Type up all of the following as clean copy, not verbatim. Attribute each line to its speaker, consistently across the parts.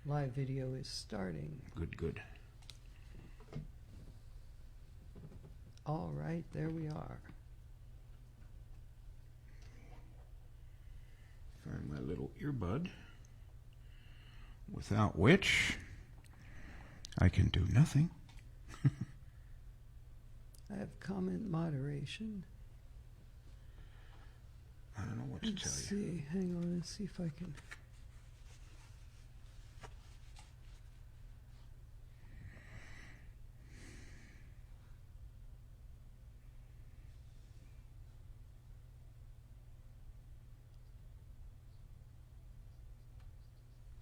Speaker 1: Live video is starting.
Speaker 2: Good, good.
Speaker 1: All right, there we are.
Speaker 2: Find my little earbud, without which I can do nothing.
Speaker 1: I have comment moderation.
Speaker 2: I don't know what to
Speaker 1: Let's
Speaker 2: tell you.
Speaker 1: see. Hang on. Let's see if I can.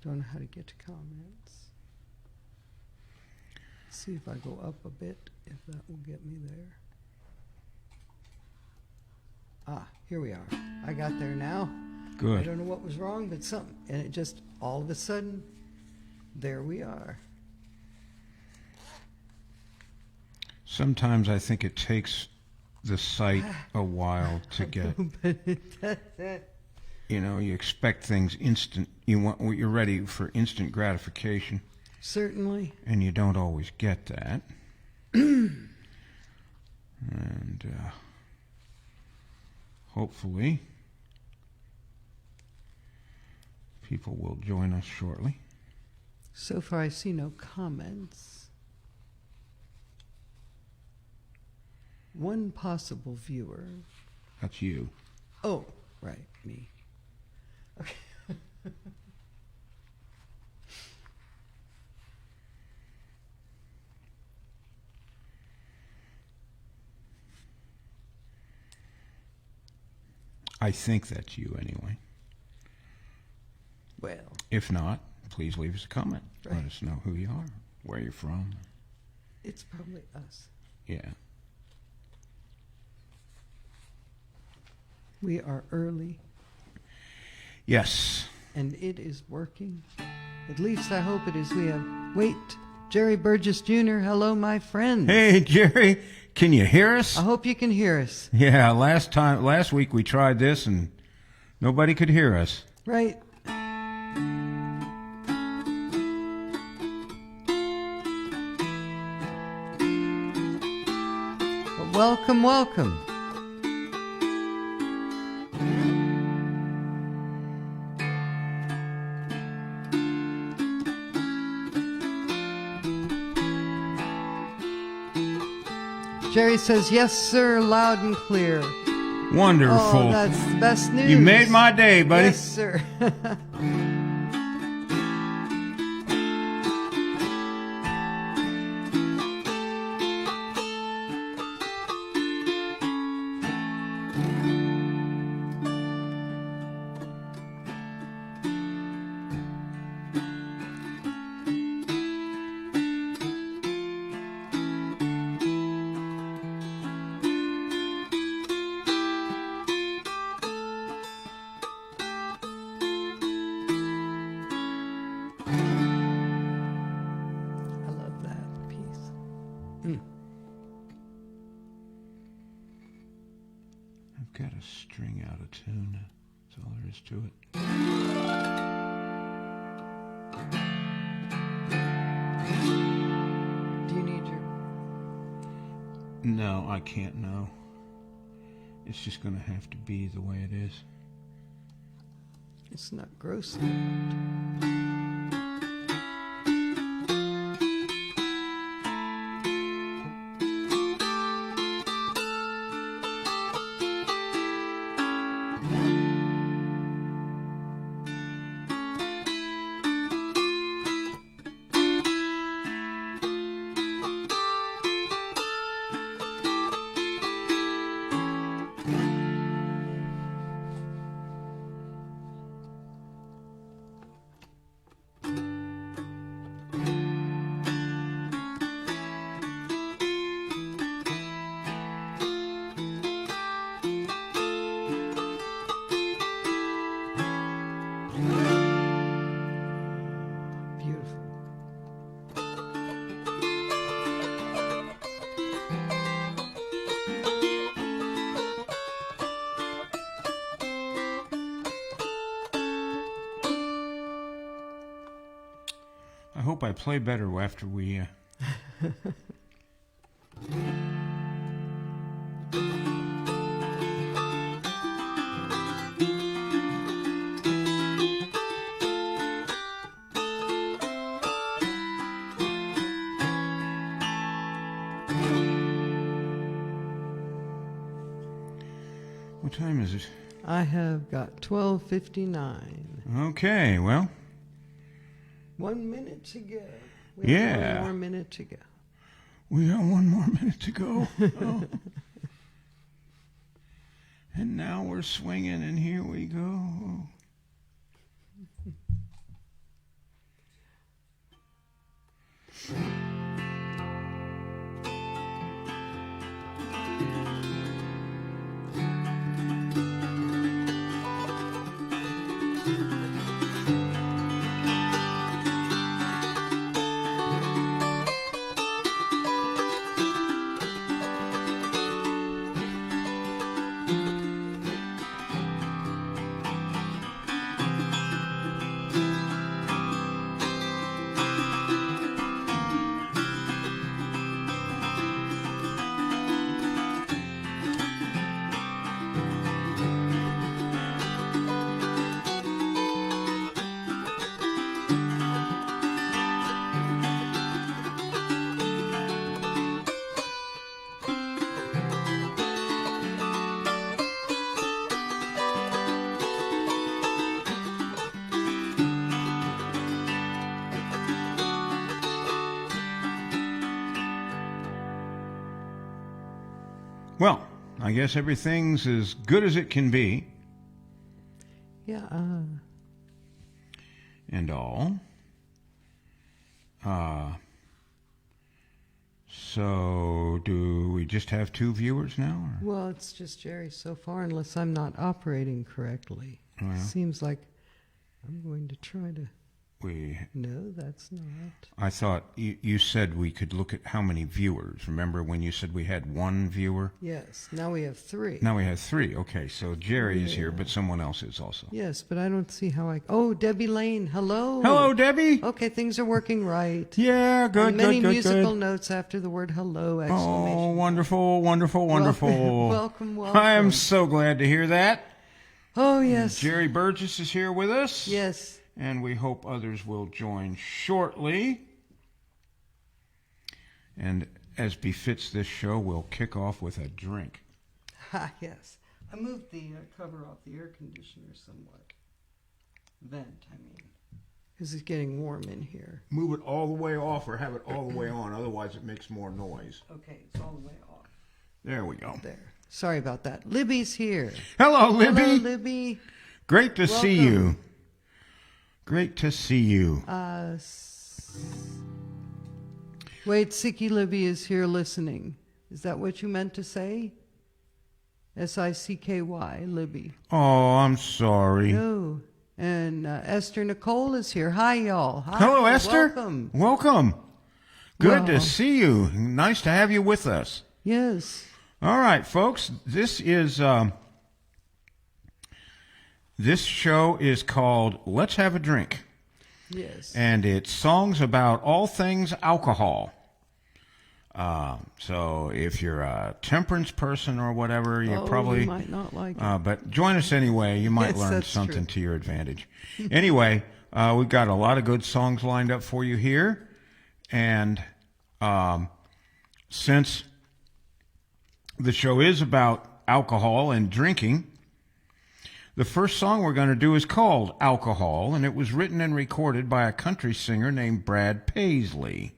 Speaker 1: Don't know how to get to comments. Let's see if I go up a bit, if that will get me there. Ah, here we are. I got there now. I
Speaker 2: Good.
Speaker 1: don't know what was wrong, but something, and it just, all of a sudden, there we are.
Speaker 2: Sometimes I think it takes the site a while to get.
Speaker 1: But it doesn't.
Speaker 2: You know, you expect things instant. You're ready for instant gratification,
Speaker 1: Certainly.
Speaker 2: and you don't always get that. And hopefully, people will join us shortly.
Speaker 1: So far, I see no comments. One possible viewer.
Speaker 2: That's you.
Speaker 1: Oh, right, me. Okay.
Speaker 2: I think that's you anyway.
Speaker 1: Well,
Speaker 2: If not, please leave us a comment.
Speaker 1: Right.
Speaker 2: Let us know who you are, where you're from.
Speaker 1: it's probably us.
Speaker 2: Yeah.
Speaker 1: We are early,
Speaker 2: Yes.
Speaker 1: and it is working. At least I hope it is. We have, wait, Jerry Burgess Jr., hello, my friend.
Speaker 2: Hey, Jerry, can you hear us?
Speaker 1: I hope you can hear us.
Speaker 2: Yeah, last week we tried this and nobody could hear us.
Speaker 1: Right. But welcome, welcome. Jerry says, yes, sir, loud and clear.
Speaker 2: Wonderful.
Speaker 1: Oh, that's the best news.
Speaker 2: You made my day, buddy.
Speaker 1: Yes, sir. I love that piece.
Speaker 2: I've got a string out of tune. That's all there is to it.
Speaker 1: Do you need your...
Speaker 2: No, I can't know. It's just going to have to be the way it is.
Speaker 1: It's not gross.
Speaker 2: I hope I play better after we... What time is it?
Speaker 1: I have got 12:59.
Speaker 2: Okay, well,
Speaker 1: 1 minute to go. We have
Speaker 2: Yeah.
Speaker 1: 1 more minute to go.
Speaker 2: we got 1 more minute to go. Oh. And now we're swinging, and here we go. Well, I guess everything's as good as it can be,
Speaker 1: Yeah.
Speaker 2: and all. So, do we just have 2 viewers now? Or?
Speaker 1: Well, it's just Jerry so far, unless I'm not operating correctly.
Speaker 2: Well.
Speaker 1: Seems like I'm going to try to.
Speaker 2: We,
Speaker 1: No, that's not.
Speaker 2: I thought you said we could look at how many viewers. Remember when you said we had 1 viewer?
Speaker 1: Yes. Now we have 3.
Speaker 2: Now we have 3. Okay, so Jerry is here, but someone else is also.
Speaker 1: Yes, but I don't see how I. Oh, Debbie Lane. Hello.
Speaker 2: Hello, Debbie.
Speaker 1: Okay, things are working right.
Speaker 2: Yeah, good,
Speaker 1: And many
Speaker 2: good,
Speaker 1: musical
Speaker 2: good.
Speaker 1: notes after the word hello!
Speaker 2: Oh,
Speaker 1: Exclamation.
Speaker 2: wonderful, wonderful, wonderful.
Speaker 1: Welcome, welcome.
Speaker 2: I am so glad to hear that.
Speaker 1: Oh yes.
Speaker 2: Jerry Burgess is here with us.
Speaker 1: Yes.
Speaker 2: And we hope others will join shortly. And as befits this show, we'll kick off with a drink.
Speaker 1: Yes. I moved the cover off the air conditioner somewhat. Vent, I mean. Because it's getting warm in here.
Speaker 2: Move it all the way off or have it all the way on, otherwise it makes more noise.
Speaker 1: Okay, it's all the way off.
Speaker 2: There we go.
Speaker 1: There. Sorry about that. Libby's here.
Speaker 2: Hello, Libby.
Speaker 1: Hello, Libby.
Speaker 2: Great to see
Speaker 1: Welcome.
Speaker 2: you. Great to see you.
Speaker 1: Wait, Sicky Libby is here listening. Is that what you meant to say? S-I-C-K-Y, Libby.
Speaker 2: Oh, I'm sorry.
Speaker 1: No. And Esther Nicole is here. Hi, y'all. Hi.
Speaker 2: Hello, Esther.
Speaker 1: Welcome.
Speaker 2: Welcome. Good to
Speaker 1: Well.
Speaker 2: see you. Nice to have you with us.
Speaker 1: Yes.
Speaker 2: All right, folks. This show is called Let's Have a Drink.
Speaker 1: Yes.
Speaker 2: And it's songs about all things alcohol. So if you're a temperance person or whatever, you probably...
Speaker 1: you might not like it.
Speaker 2: but join us anyway. You might
Speaker 1: Yes,
Speaker 2: learn
Speaker 1: that's
Speaker 2: something
Speaker 1: true.
Speaker 2: to your advantage. Anyway, we've got a lot of good songs lined up for you here. And since the show is about alcohol and drinking, the first song we're going to do is called Alcohol, and it was written and recorded by a country singer named Brad Paisley.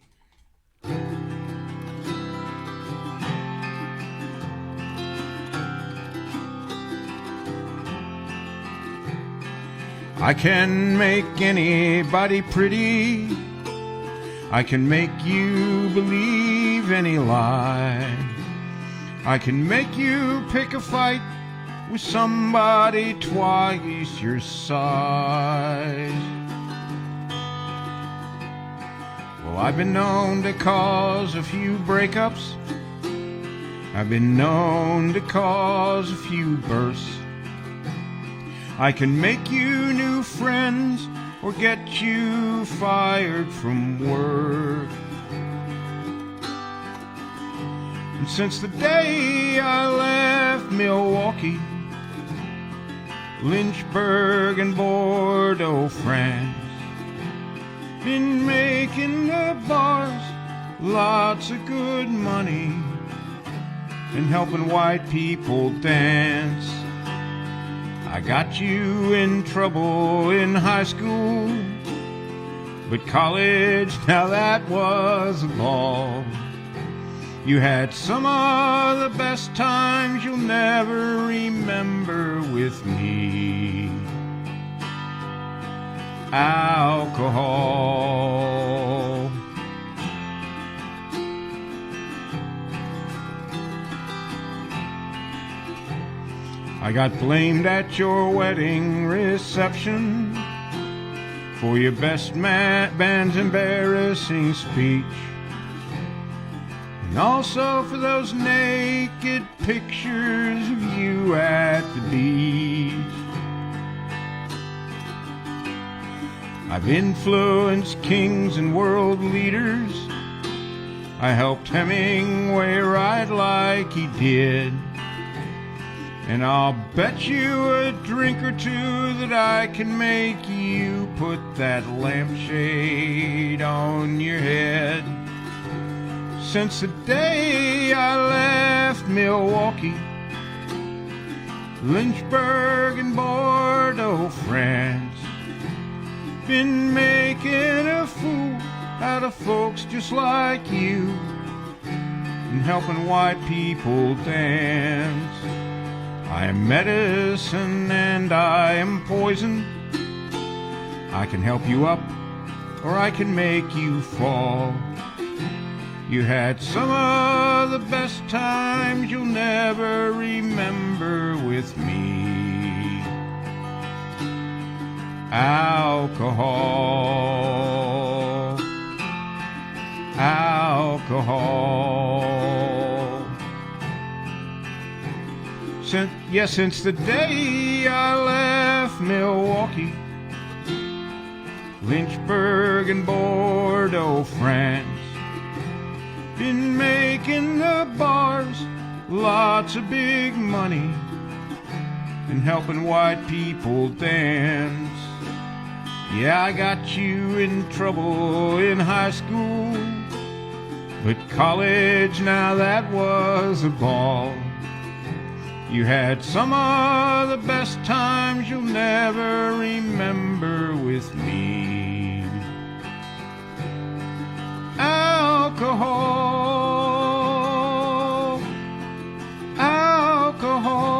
Speaker 2: I can make anybody pretty. I can make you believe any lie. I can make you pick a fight with somebody twice your size. Well, I've been known to cause a few breakups. I've been known to cause a few bursts. I can make you new friends or get you fired from work. And since the day I left Milwaukee, Lynchburg and Bordeaux, France, been making the bars lots of good money and helping white people dance. I got you in trouble in high school, but college, now that was a ball. You had some of the best times you'll never remember with me. Alcohol. I got blamed at your wedding reception for your best band's embarrassing speech, and also for those naked pictures of you at the beach. I've influenced kings and world leaders. I helped Hemingway write like he did. And I'll bet you a drink or two that I can make you put that lampshade on your head. Since the day I left Milwaukee, Lynchburg and Bordeaux, France, been making a fool out of folks just like you and helping white people dance. I am medicine and I am poison. I can help you up or I can make you fall. You had some of the best times you'll never remember with me. Alcohol. Alcohol. Since the day I left Milwaukee, Lynchburg and Bordeaux, France, been making the bars lots of big money and helping white people dance. Yeah, I got you in trouble in high school, but college, now that was a ball. You had some of the best times you'll never remember with me. Alcohol. Alcohol.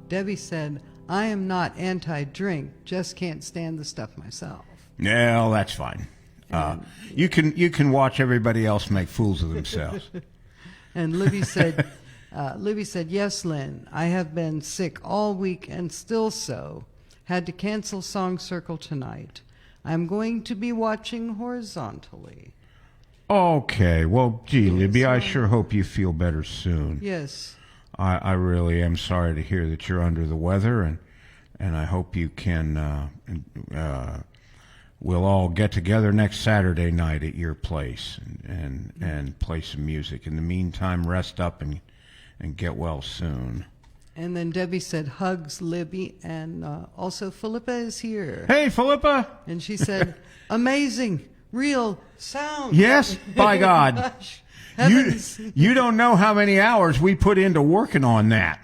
Speaker 1: Debbie said, I am not anti-drink, just can't stand the stuff myself.
Speaker 2: Yeah, well, that's fine. You can watch everybody else make fools of themselves.
Speaker 1: And Libby said, yes, Lynn, I have been sick all week and still so. Had to cancel Song Circle tonight. I'm going to be watching horizontally.
Speaker 2: Okay, well, gee, Libby, I sure hope you feel better soon.
Speaker 1: Yes.
Speaker 2: I really am sorry to hear that you're under the weather, and I hope you can. We'll all get together next Saturday night at your place and play some music. In the meantime, rest up and get well soon.
Speaker 1: And then Debbie said, hugs, Libby, and also Philippa is here.
Speaker 2: Hey, Philippa!
Speaker 1: And she said, amazing, real sound.
Speaker 2: Yes, by God.
Speaker 1: Gosh, heavens.
Speaker 2: You don't know how many hours we put into working on that.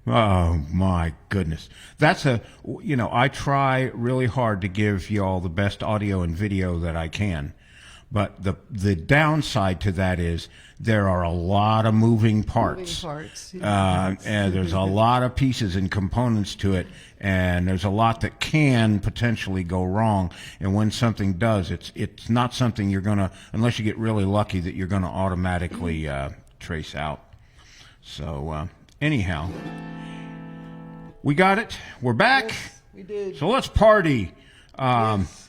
Speaker 2: Oh, my goodness. That's I try really hard to give y'all the best audio and video that I can. But the downside to that is there are a lot of moving parts.
Speaker 1: Yeah.
Speaker 2: And there's a lot of pieces and components to it, and there's a lot that can potentially go wrong. And when something does, it's not something you're gonna, unless you get really lucky, that you're gonna automatically trace out. So anyhow, we got it. We're back.
Speaker 1: Yes, we did.
Speaker 2: So let's party.
Speaker 1: Yes.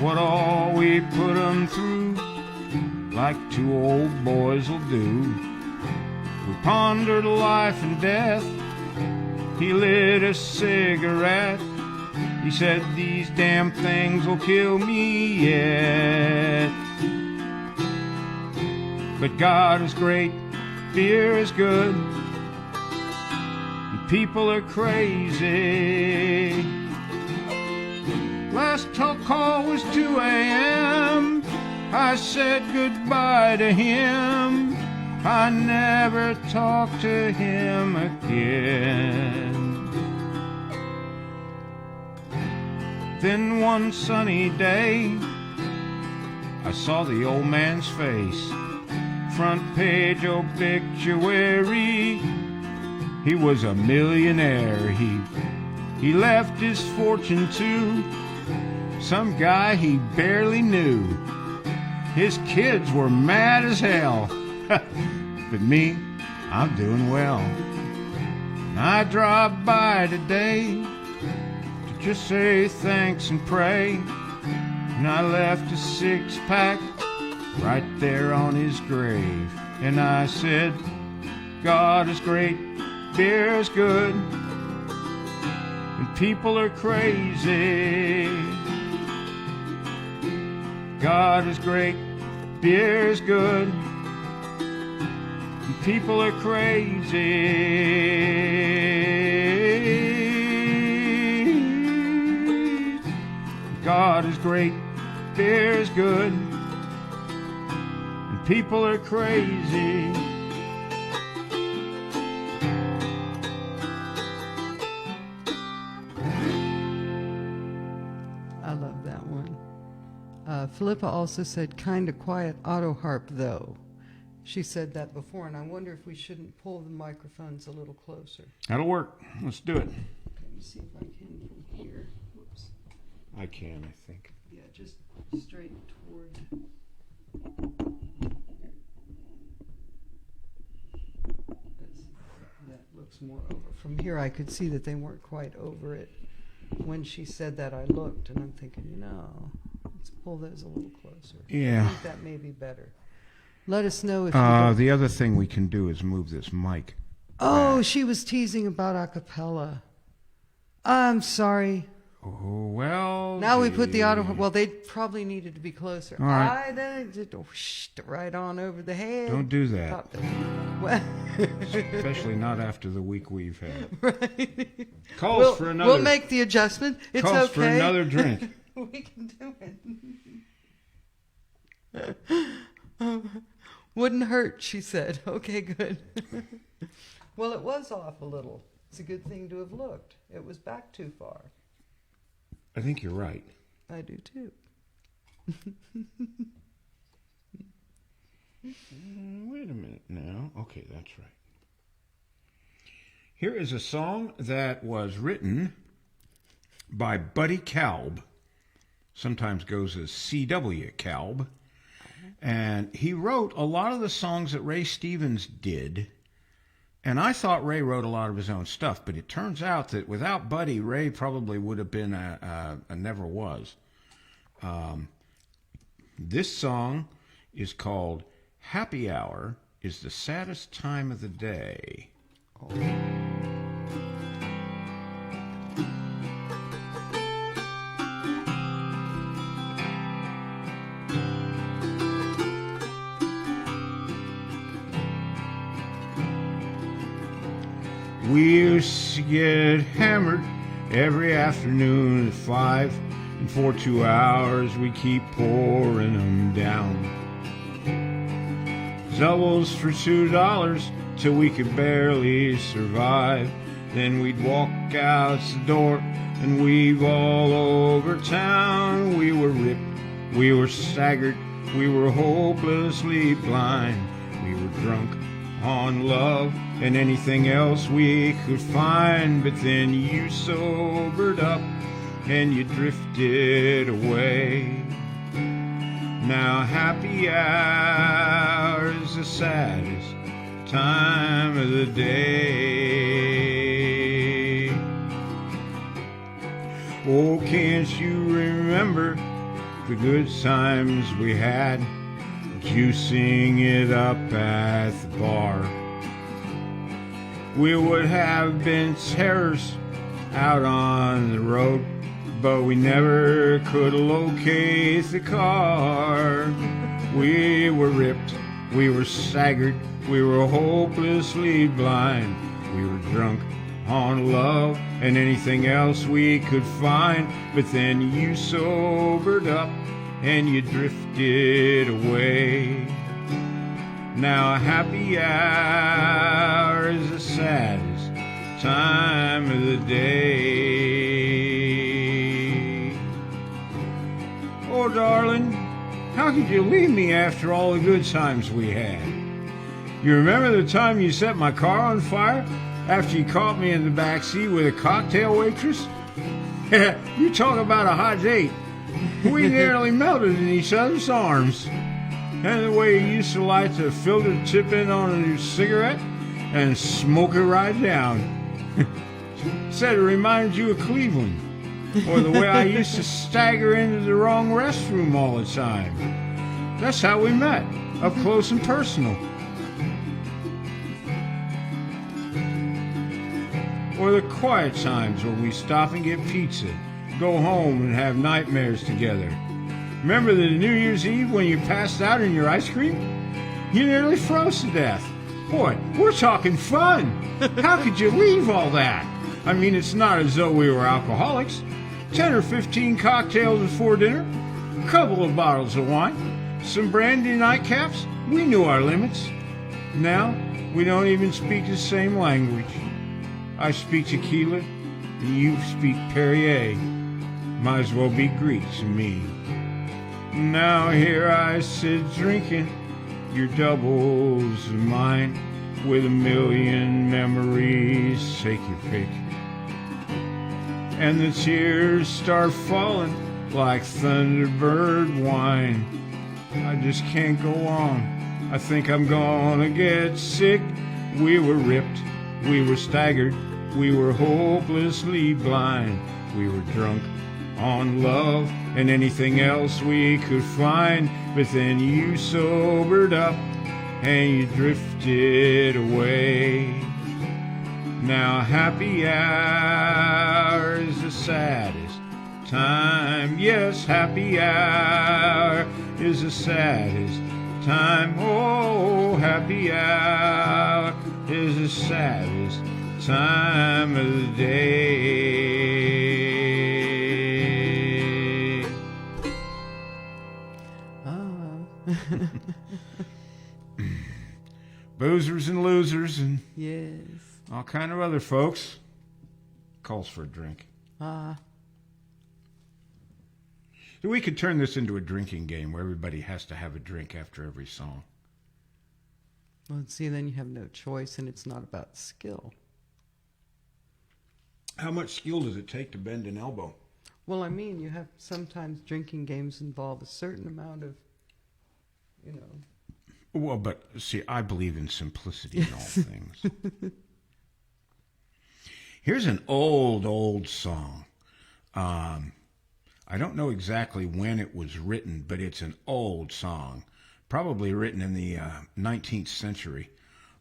Speaker 2: what all we put 'em through, like two old boys will do. We pondered life and death. He lit a cigarette. He said, these damn things will kill me yet. But God is great, beer is good, and people are crazy. Last call was 2 a.m. I said goodbye to him. I never talked to him again. Then one sunny day, I saw the old man's face. Front page obituary. He was a millionaire. He left his fortune to some guy he barely knew. His kids were mad as hell. But me, I'm doing well. And I dropped by today to just say thanks and pray. And I left a 6-pack right there on his grave. And I said, God is great, beer is good, and people are crazy. God is great, beer is good, and people are crazy. God is great, beer is good, and people are crazy.
Speaker 1: I love that one. Philippa also said, kind of quiet auto harp, though. She said that before, and I wonder if we shouldn't pull the microphones a little closer.
Speaker 2: That'll work. Let's do it.
Speaker 1: Let me see if I can from here. Whoops.
Speaker 2: I can, I think.
Speaker 1: Yeah, just straight toward. That looks more over. From here, I could see that they weren't quite over it. When she said that, I looked, and I'm thinking, let's pull those a little closer.
Speaker 2: Yeah.
Speaker 1: I think that may be better. Let us know if
Speaker 2: The other thing we can do is move this mic.
Speaker 1: Oh, she was teasing about a cappella. I'm sorry.
Speaker 2: Oh, well.
Speaker 1: Now we put the auto. Well, they probably needed to be closer.
Speaker 2: All right.
Speaker 1: I then just right on over the head.
Speaker 2: Don't do that.
Speaker 1: Pop the- Well,
Speaker 2: Especially not after the week we've had.
Speaker 1: right.
Speaker 2: Calls for another.
Speaker 1: We'll make the adjustment. It's
Speaker 2: calls
Speaker 1: okay.
Speaker 2: for another drink.
Speaker 1: We can do it. Wouldn't hurt, she said. Okay, good. Well, it was off a little. It's a good thing to have looked. It was back too far.
Speaker 2: I think you're right.
Speaker 1: I do too.
Speaker 2: Wait a minute now. Okay, that's right. Here is a song that was written by Buddy Kalb. Sometimes goes as C.W. Kalb. And he wrote a lot of the songs that Ray Stevens did. And I thought Ray wrote a lot of his own stuff, but it turns out that without Buddy, Ray probably would have been a never was. This song is called Happy Hour is the Saddest Time of the Day. Oh. We used to get hammered every afternoon at 5, and for 2 hours we keep pouring them down. Doubles for $2 till we could barely survive. Then we'd walk out the door and weave all over town. We were ripped, we were staggered, we were hopelessly blind. We were drunk on love and anything else we could find. But then you sobered up and you drifted away. Now happy hour is the saddest time of the day. Oh, can't you remember the good times we had, juicing it up at the bar. We would have been terrors out on the road, but we never could locate the car. We were ripped, we were staggered, we were hopelessly blind. We were drunk on love and anything else we could find. But then you sobered up and you drifted away. Now a happy hour is the saddest time of the day. Oh, darling, how could you leave me after all the good times we had? You remember the time you set my car on fire after you caught me in the back seat with a cocktail waitress? You talk about a hot date. We nearly melted in each other's arms. And the way you used to light the filter tip in on your cigarette and smoke it right down. Said it reminded you of Cleveland. Or the way I used to stagger into the wrong restroom all the time. That's how we met, up close and personal. Or the quiet times when we stop and get pizza, go home and have nightmares together. Remember the New Year's Eve when you passed out in your ice cream? You nearly froze to death. Boy, we're talking fun. How could you leave all that? I mean, it's not as though we were alcoholics. 10 or 15 cocktails before dinner, a couple of bottles of wine, some brandy nightcaps. We knew our limits. Now, we don't even speak the same language. I speak tequila, and you speak Perrier. Might as well be Greek to me. Now here I sit drinking your doubles of mine, with a million memories, take your pick. And the tears start falling like Thunderbird wine. I just can't go on. I think I'm gonna get sick. We were ripped, we were staggered, we were hopelessly blind. We were drunk on love and anything else we could find. But then you sobered up and you drifted away. Now happy hour is the saddest time. Yes, happy hour is the saddest time. Oh, happy hour is the saddest time of the day. Boozers and losers and
Speaker 1: Yes.
Speaker 2: all kind of other folks. Calls for a drink. We could turn this into a drinking game where everybody has to have a drink after every song.
Speaker 1: Well, see, then you have no choice, and it's not about skill.
Speaker 2: How much skill does it take to bend an elbow?
Speaker 1: Well, I mean, you have sometimes drinking games involve a certain amount of, you know.
Speaker 2: Well, but see, I believe in simplicity in all things. Here's an old song. I don't know exactly when it was written, but it's an old song, probably written in the 19th century.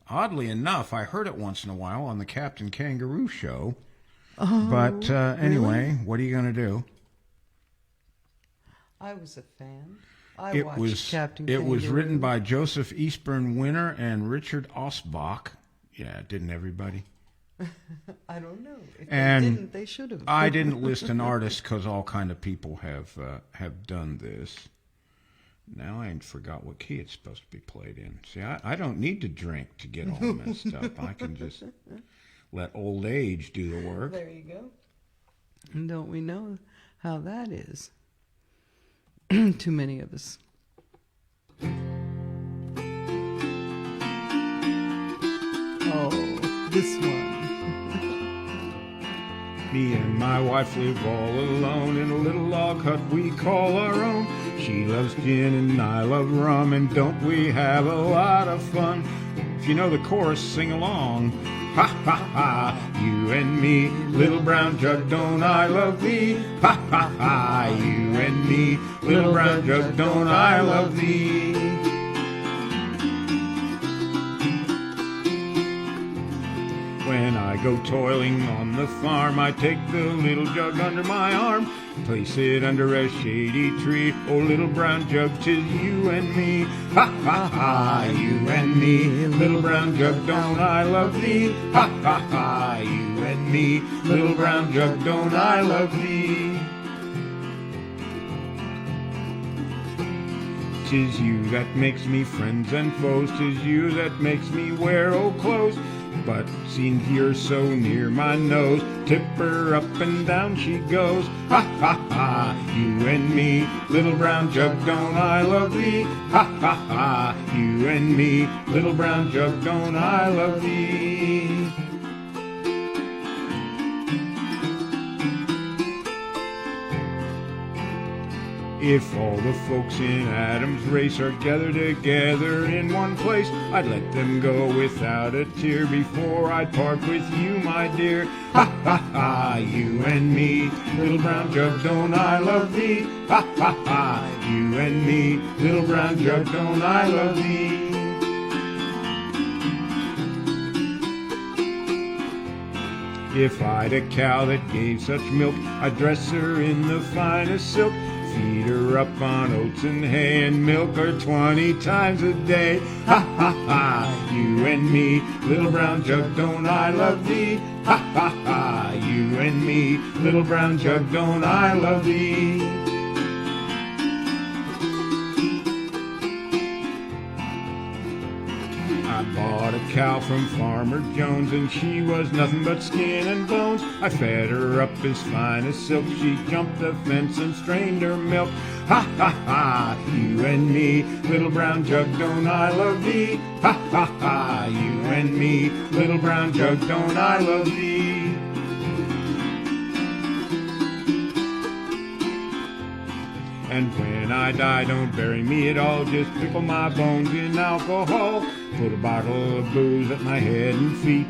Speaker 2: Oddly enough, I heard it once in a while on the Captain Kangaroo show.
Speaker 1: Oh,
Speaker 2: but anyway,
Speaker 1: really?
Speaker 2: what are you going to do?
Speaker 1: I was a fan.
Speaker 2: It
Speaker 1: watched
Speaker 2: was
Speaker 1: Captain
Speaker 2: it was
Speaker 1: Kangaroo.
Speaker 2: written by Joseph Eastburn Winter and Richard Osbach. Yeah, didn't everybody?
Speaker 1: I don't know. If
Speaker 2: And
Speaker 1: they didn't, they should have.
Speaker 2: I didn't list an artist because all kind of people have done this. Now I forgot what key it's supposed to be played in. See, I don't need to drink to get all messed up. I can just let old age do the work.
Speaker 1: There you go. And don't we know how that is? Too many of us. Oh, this one.
Speaker 2: Me and my wife live all alone in a little log hut we call our own. She loves gin and I love rum, and don't we have a lot of fun? If you know the chorus, sing along. Ha ha ha, you and me, little brown jug, don't I love thee? Ha ha ha, you and me, little brown jug, don't I love thee? When I go toiling on the farm, I take the little jug under my arm, place it under a shady tree. Oh, little brown jug, 'tis you and me. Ha ha ha, you and me, little brown jug, don't I love thee? Ha ha ha, you and me, little brown jug, don't I love thee? 'Tis you that makes me friends and foes, 'tis you that makes me wear old clothes. But seems you're so near my nose, tip her up and down she goes. Ha ha ha, you and me, little brown jug, don't I love thee? Ha ha ha, you and me, little brown jug, don't I love thee? If all the folks in Adam's race are gathered together in one place, I'd let them go without a tear before I'd part with you, my dear. Ha ha ha, you and me, little brown jug, don't I love thee? Ha ha ha, you and me, little brown jug, don't I love thee? If I'd a cow that gave such milk, I'd dress her in the finest silk, feed her up on oats and hay, and milk her 20 times a day. Ha ha ha, you and me, little brown jug, don't I love thee? Ha ha ha, you and me, little brown jug, don't I love thee? I bought a cow from Farmer Jones, and she was nothing but skin and bones. I fed her up as fine as silk, she jumped the fence and strained her milk. Ha ha ha, you and me, little brown jug, don't I love thee? Ha ha ha, you and me, little brown jug, don't I love thee? And when I die, don't bury me at all, just pickle my bones in alcohol. Put a bottle of booze at my head and feet,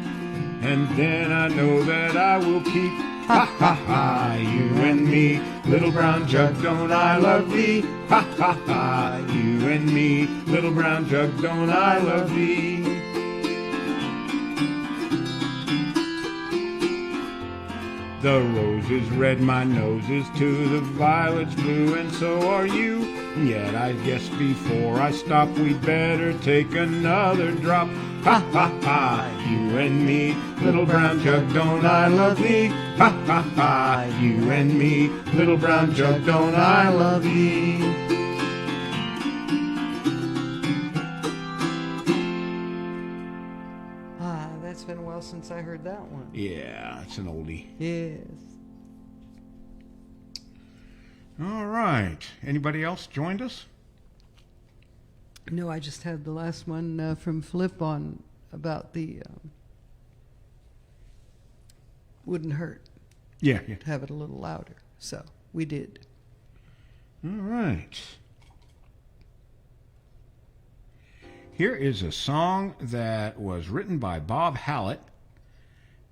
Speaker 2: and then I know that I will keep. Ha ha ha, you and me, little brown jug, don't I love thee? Ha ha ha, you and me, little brown jug, don't I love thee? The rose is red, my nose is too, the violet's blue, and so are you. Yet I guess before I stop, we'd better take another drop. Ha ha ha, you and me, little brown jug, don't I love thee? Ha ha ha, you and me, little brown jug, don't I love thee?
Speaker 1: That's been a while since I heard that one.
Speaker 2: Yeah, it's an oldie.
Speaker 1: Yes.
Speaker 2: All right. Anybody else joined us?
Speaker 1: No, I just had the last one from Flip on about the wouldn't hurt
Speaker 2: Yeah.
Speaker 1: to have it a little louder. So we did.
Speaker 2: All right. Here is a song that was written by Bob Hallett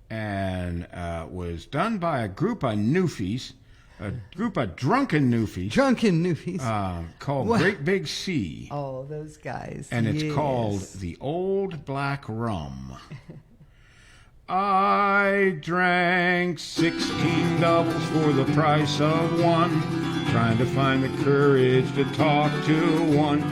Speaker 2: and was done by a group of newfies, a group of drunken newfies.
Speaker 1: Drunken Newfies.
Speaker 2: Called
Speaker 1: What?
Speaker 2: Great Big Sea.
Speaker 1: Oh, those guys.
Speaker 2: And it's
Speaker 1: Yes.
Speaker 2: called The Old Black Rum. I drank 16 doubles for the price of one, trying to find the courage to talk to one.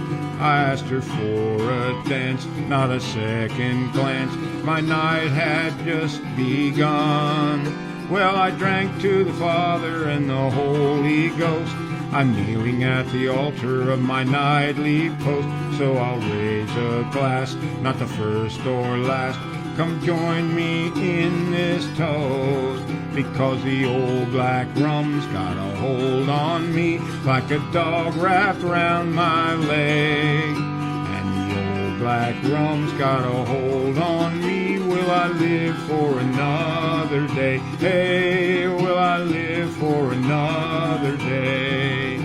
Speaker 2: I asked her for a dance, not a second glance. My night had just begun. Well, I drank to the Father and the Holy Ghost. I'm kneeling at the altar of my nightly post, so I'll raise a glass, not the first or last. Come join me in this toast, because the old black rum's got a hold on me like a dog wrapped around my leg. And the old black rum's got a hold on me. Will I live for another day? Hey, will I live for another day?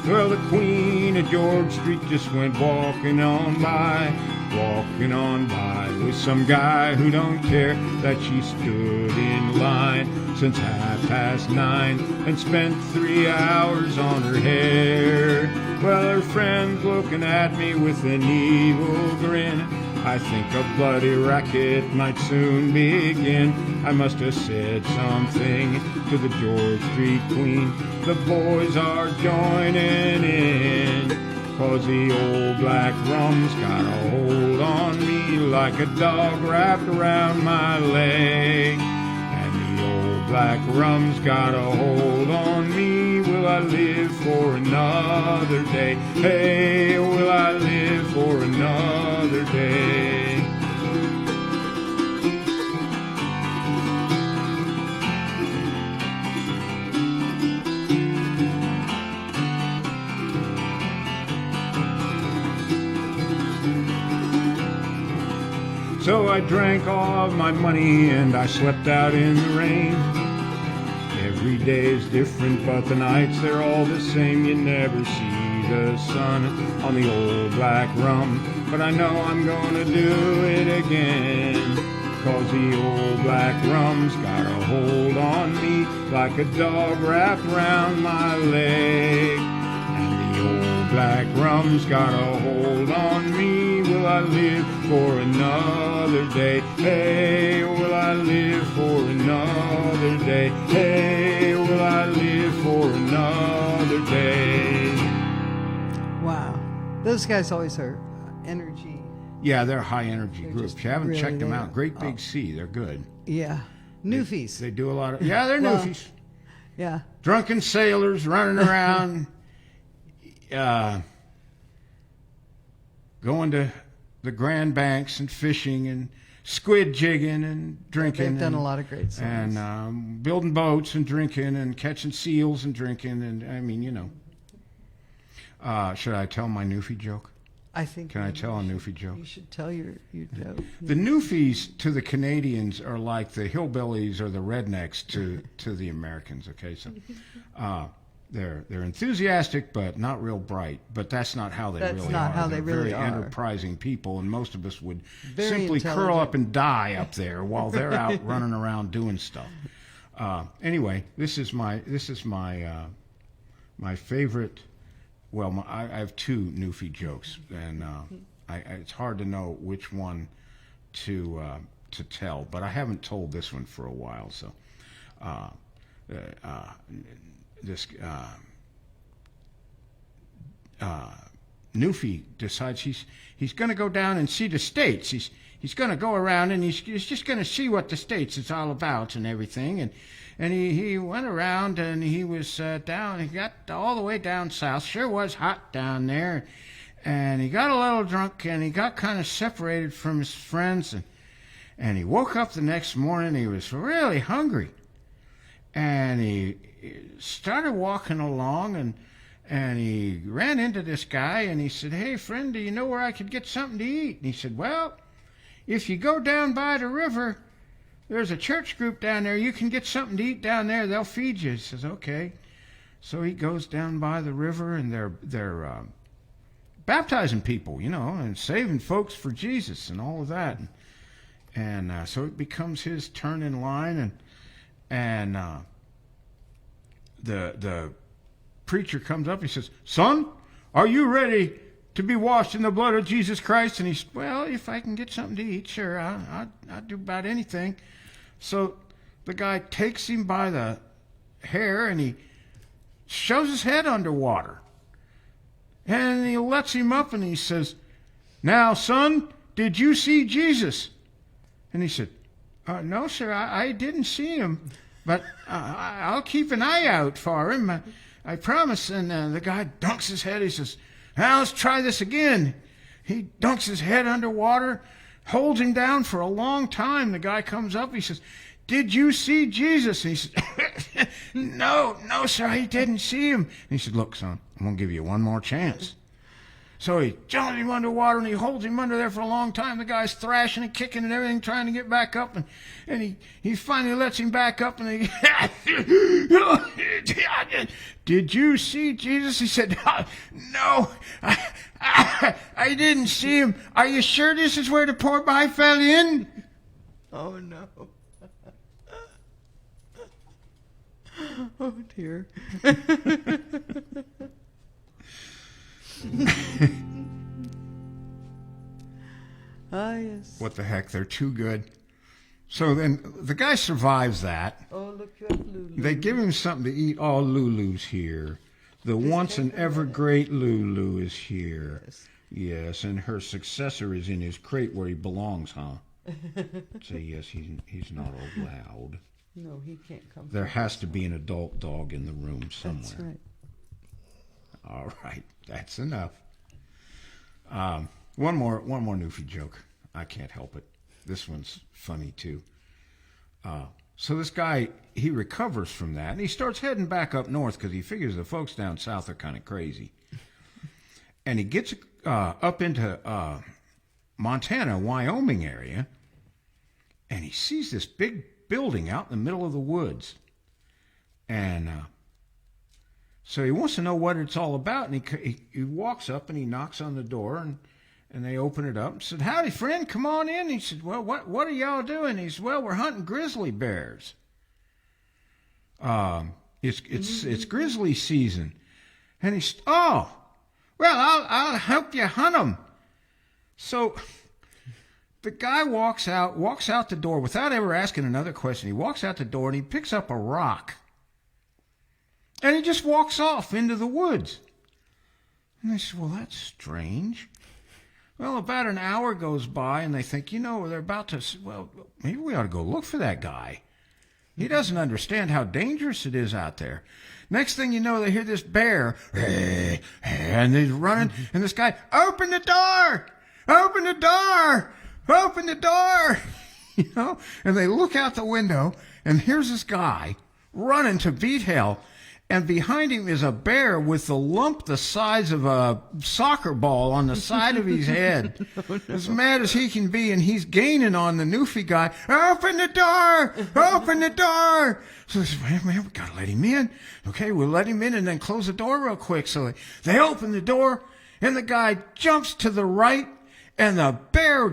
Speaker 2: Well, the Queen of George Street just went walking on by. walking on by with some guy who don't care that she stood in line since 9:30 and spent 3 hours on her hair. Well, her friend's looking at me with an evil grin. I think a bloody racket might soon begin. I must have said something to the George Street Queen. The boys are joining in, 'cause the old black rum's got a hold on me like a dog wrapped around my leg. And the old black rum's got a hold on me. Will I live for another day? Hey, will I live for another day? So I drank all of my money and I slept out in the rain. Every day is different, but the nights they're all the same. You never see the sun on the old black rum, but I know I'm gonna do it again. 'Cause the old black rum's got a hold on me like a dog wrapped around my leg. And the old black rum's got a hold on me. Will I live for another day? Hey, will I live for another day? Hey, will I live for another day?
Speaker 1: Wow. Those guys always are energy.
Speaker 2: Yeah, they're high energy
Speaker 1: They're
Speaker 2: groups.
Speaker 1: just
Speaker 2: You haven't
Speaker 1: really
Speaker 2: checked them
Speaker 1: there.
Speaker 2: out. Great Big Sea, they're good.
Speaker 1: Yeah. Newfies.
Speaker 2: They do a lot of, yeah, they're
Speaker 1: Well,
Speaker 2: newfies.
Speaker 1: Yeah.
Speaker 2: Drunken sailors running around, going to the Grand Banks and fishing and squid jigging and drinking.
Speaker 1: They've done
Speaker 2: and,
Speaker 1: a lot of great songs.
Speaker 2: And building boats and drinking and catching seals and drinking. And I mean, you know. Should I tell my Newfie joke?
Speaker 1: I think.
Speaker 2: Can I
Speaker 1: maybe
Speaker 2: tell a
Speaker 1: you
Speaker 2: Newfie joke?
Speaker 1: You should tell your joke.
Speaker 2: The Newfies to the Canadians are like the hillbillies or the rednecks to the Americans. Okay, so they're enthusiastic but not real bright. But that's not how they
Speaker 1: That's
Speaker 2: really
Speaker 1: not
Speaker 2: are.
Speaker 1: how
Speaker 2: They're
Speaker 1: they really
Speaker 2: very
Speaker 1: are.
Speaker 2: enterprising people, and most of us would
Speaker 1: Very
Speaker 2: simply curl
Speaker 1: intelligent.
Speaker 2: up and die up there while they're out running around doing stuff. Anyway, this is my my favorite. Well, I have two Newfie jokes, and it's hard to know which one to tell. But I haven't told this one for a while, so this Newfie decides he's going to go down and see the States. He's going to go around and he's just going to see what the States is all about and everything. And he went around and he was down. He got all the way down south. Sure was hot down there. And he got a little drunk and he got kind of separated from his friends. And he woke up the next morning. He was really hungry. And he started walking along and he ran into this guy and he said, "Hey, friend, do you know where I could get something to eat?" And he said, "Well, if you go down by the river, there's a church group down there. You can get something to eat down there. They'll feed you." He says, "Okay." So he goes down by the river, and they're baptizing people, you know, and saving folks for Jesus and all of that. And so it becomes his turn in line, and the preacher comes up. He says, "Son, are you ready to be washed in the blood of Jesus Christ?" And he said, "Well, if I can get something to eat, sure, I'll do about anything." So the guy takes him by the hair and he shoves his head underwater. And he lets him up and he says, "Now, son, did you see Jesus?" And he said, "No, sir, I didn't see him, but I'll keep an eye out for him. I promise." And the guy dunks his head. He says, "Now, let's try this again." He dunks his head underwater, holds him down for a long time. The guy comes up. He says, "Did you see Jesus?" And he said, No, sir, I didn't see him." And he said, "Look, son, I'm going to give you one more chance. So he jumps him underwater and he holds him under there for a long time. The guy's thrashing and kicking and everything, trying to get back up. And he finally lets him back up and he, did you see Jesus? He said, no, I didn't see him. Are you sure this is where the poor boy fell in?
Speaker 1: Oh, no. Oh, dear. Ah, yes.
Speaker 2: What the heck? They're too good. So then the guy survives that.
Speaker 1: Oh, look, you have Lulu.
Speaker 2: They give him something to eat. Oh, Lulu's here. The once and ever great Lulu is here.
Speaker 1: Yes.
Speaker 2: Yes, and her successor is in his crate where he belongs, huh? Say yes, he's not allowed.
Speaker 1: No, he can't come.
Speaker 2: There has to be an adult dog in the room somewhere.
Speaker 1: That's right.
Speaker 2: All right, that's enough. One more Newfie joke. I can't help it. This one's funny too. So this guy, he recovers from that, and he starts heading back up north because he figures the folks down south are kind of crazy. And he gets up into Montana, Wyoming area, and he sees this big building out in the middle of the woods. And so he wants to know what it's all about, and he walks up and he knocks on the door, and they open it up and said, "Howdy, friend, come on in." He said, "Well, what are y'all doing?" He said, "Well, we're hunting grizzly bears. It's grizzly season." And he said, "Oh, well, I'll help you hunt them." So the guy walks out the door without ever asking another question. He walks out the door and he picks up a rock. And he just walks off into the woods. And they said, "Well, that's strange." Well, about an hour goes by, and they think, they're about to, well, maybe we ought to go look for that guy. He doesn't understand how dangerous it is out there. Next thing you know, they hear this bear, and he's running, and this guy, "Open the door! Open the door! Open the door!" And they look out the window, and here's this guy running to beat hell. And behind him is a bear with a lump the size of a soccer ball on the side of his head. No. As mad as he can be, and he's gaining on the Newfie guy. "Open the door! Open the door!" So they said, "Man, we got to let him in." Okay, we'll let him in and then close the door real quick. So they open the door, and the guy jumps to the right, and the bear